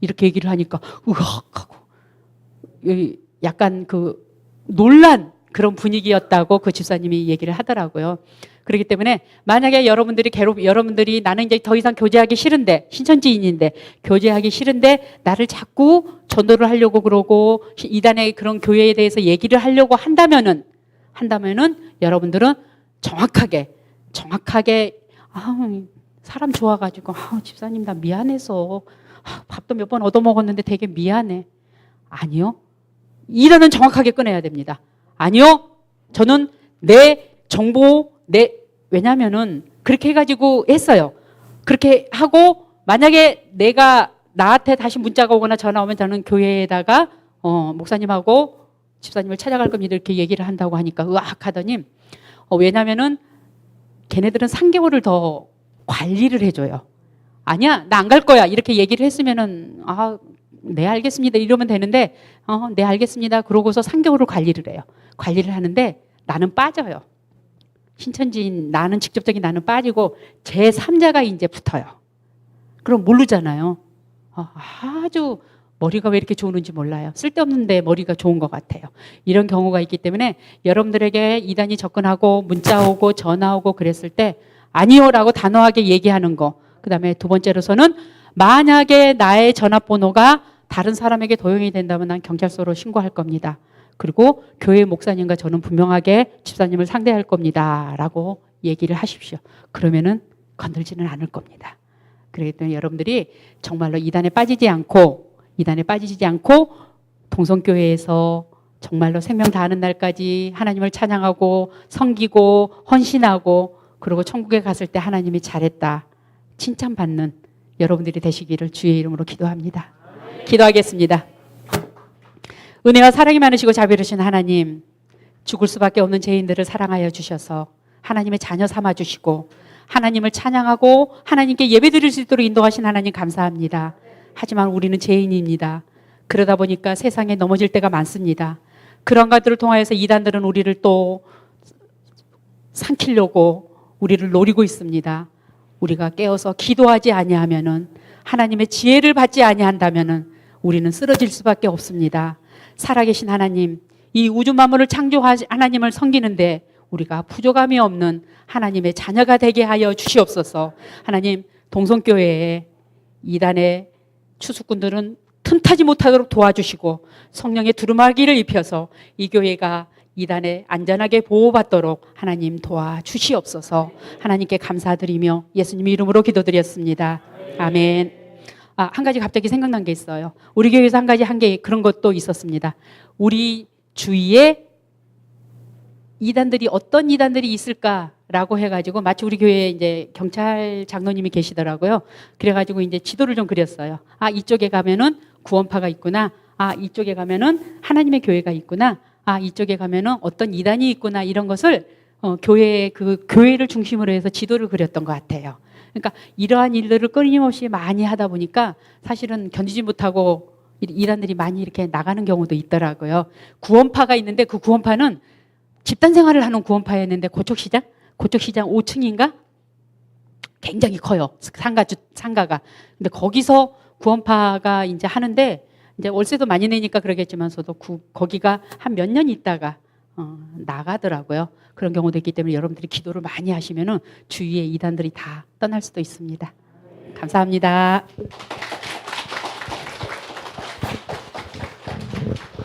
이렇게 얘기를 하니까 으악하고 약간 그 놀란 그런 분위기였다고 그 집사님이 얘기를 하더라고요. 그렇기 때문에 만약에 여러분들이 나는 이제 더 이상 교제하기 싫은데 신천지인인데 교제하기 싫은데 나를 자꾸 전도를 하려고 그러고 이단의 그런 교회에 대해서 얘기를 하려고 한다면은 여러분들은 정확하게 사람 좋아가지고 집사님 나 미안해서 밥도 몇 번 얻어먹었는데 되게 미안해. 아니요. 이단은 정확하게 끊어야 됩니다. 아니요. 저는 내 정보 왜냐면은 그렇게 해가지고 했어요. 그렇게 하고 만약에 나한테 다시 문자가 오거나 전화 오면 저는 교회에다가 목사님하고 집사님을 찾아갈 겁니다. 이렇게 얘기를 한다고 하니까 으악 하더니 왜냐면은 걔네들은 3개월을 더 관리를 해줘요. 아니야 나 안 갈 거야 이렇게 얘기를 했으면은 네 알겠습니다 이러면 되는데 네 알겠습니다 그러고서 3개월을 관리를 해요. 관리를 하는데 나는 빠져요. 신천지인 나는 직접적인 나는 빠지고 제3자가 이제 붙어요. 그럼 모르잖아요. 아주 머리가 왜 이렇게 좋은지 몰라요. 쓸데없는데 머리가 좋은 것 같아요. 이런 경우가 있기 때문에 여러분들에게 이단이 접근하고 문자 오고 전화 오고 그랬을 때 아니요라고 단호하게 얘기하는 거. 그다음에 두 번째로서는 만약에 나의 전화번호가 다른 사람에게 도용이 된다면 난 경찰서로 신고할 겁니다. 그리고 교회 목사님과 저는 분명하게 집사님을 상대할 겁니다. 라고 얘기를 하십시오. 그러면은 건들지는 않을 겁니다. 그렇기 때문에 여러분들이 정말로 이단에 빠지지 않고 동성교회에서 정말로 생명 다하는 날까지 하나님을 찬양하고 섬기고 헌신하고 그리고 천국에 갔을 때 하나님이 잘했다 칭찬받는 여러분들이 되시기를 주의 이름으로 기도합니다. 기도하겠습니다. 은혜와 사랑이 많으시고 자비로우신 하나님, 죽을 수밖에 없는 죄인들을 사랑하여 주셔서 하나님의 자녀 삼아 주시고 하나님을 찬양하고 하나님께 예배드릴 수 있도록 인도하신 하나님 감사합니다. 하지만 우리는 죄인입니다. 그러다 보니까 세상에 넘어질 때가 많습니다. 그런 것들을 통하여서 이단들은 우리를 또 삼키려고 우리를 노리고 있습니다. 우리가 깨어서 기도하지 아니하면은 하나님의 지혜를 받지 아니한다면은 우리는 쓰러질 수밖에 없습니다. 살아계신 하나님, 이 우주 만물을 창조하신 하나님을 섬기는데 우리가 부족함이 없는 하나님의 자녀가 되게 하여 주시옵소서. 하나님, 동성교회에 이단의 추수꾼들은 틈타지 못하도록 도와주시고 성령의 두루마기를 입혀서 이 교회가 이단에 안전하게 보호받도록 하나님 도와주시옵소서. 하나님께 감사드리며 예수님 이름으로 기도드렸습니다. 아멘. 한 가지 갑자기 생각난 게 있어요. 우리 교회에서 한 게 그런 것도 있었습니다. 우리 주위에 어떤 이단들이 있을까라고 해가지고 마치 우리 교회에 이제 경찰 장로님이 계시더라고요. 그래가지고 이제 지도를 좀 그렸어요. 이쪽에 가면은 구원파가 있구나. 이쪽에 가면은 하나님의 교회가 있구나. 이쪽에 가면은 어떤 이단이 있구나. 이런 것을 교회를 중심으로 해서 지도를 그렸던 것 같아요. 그러니까 이러한 일들을 끊임없이 많이 하다 보니까 사실은 견디지 못하고 이단들이 많이 이렇게 나가는 경우도 있더라고요. 구원파가 있는데 그 구원파는 집단 생활을 하는 구원파였는데 고척시장 5층인가? 굉장히 커요. 상가가. 근데 거기서 구원파가 이제 하는데 이제 월세도 많이 내니까 그러겠지만서도 거기가 한 몇 년 있다가 나가더라고요. 그런 경우도 있기 때문에 여러분들이 기도를 많이 하시면은 주위의 이단들이 다 떠날 수도 있습니다. 감사합니다.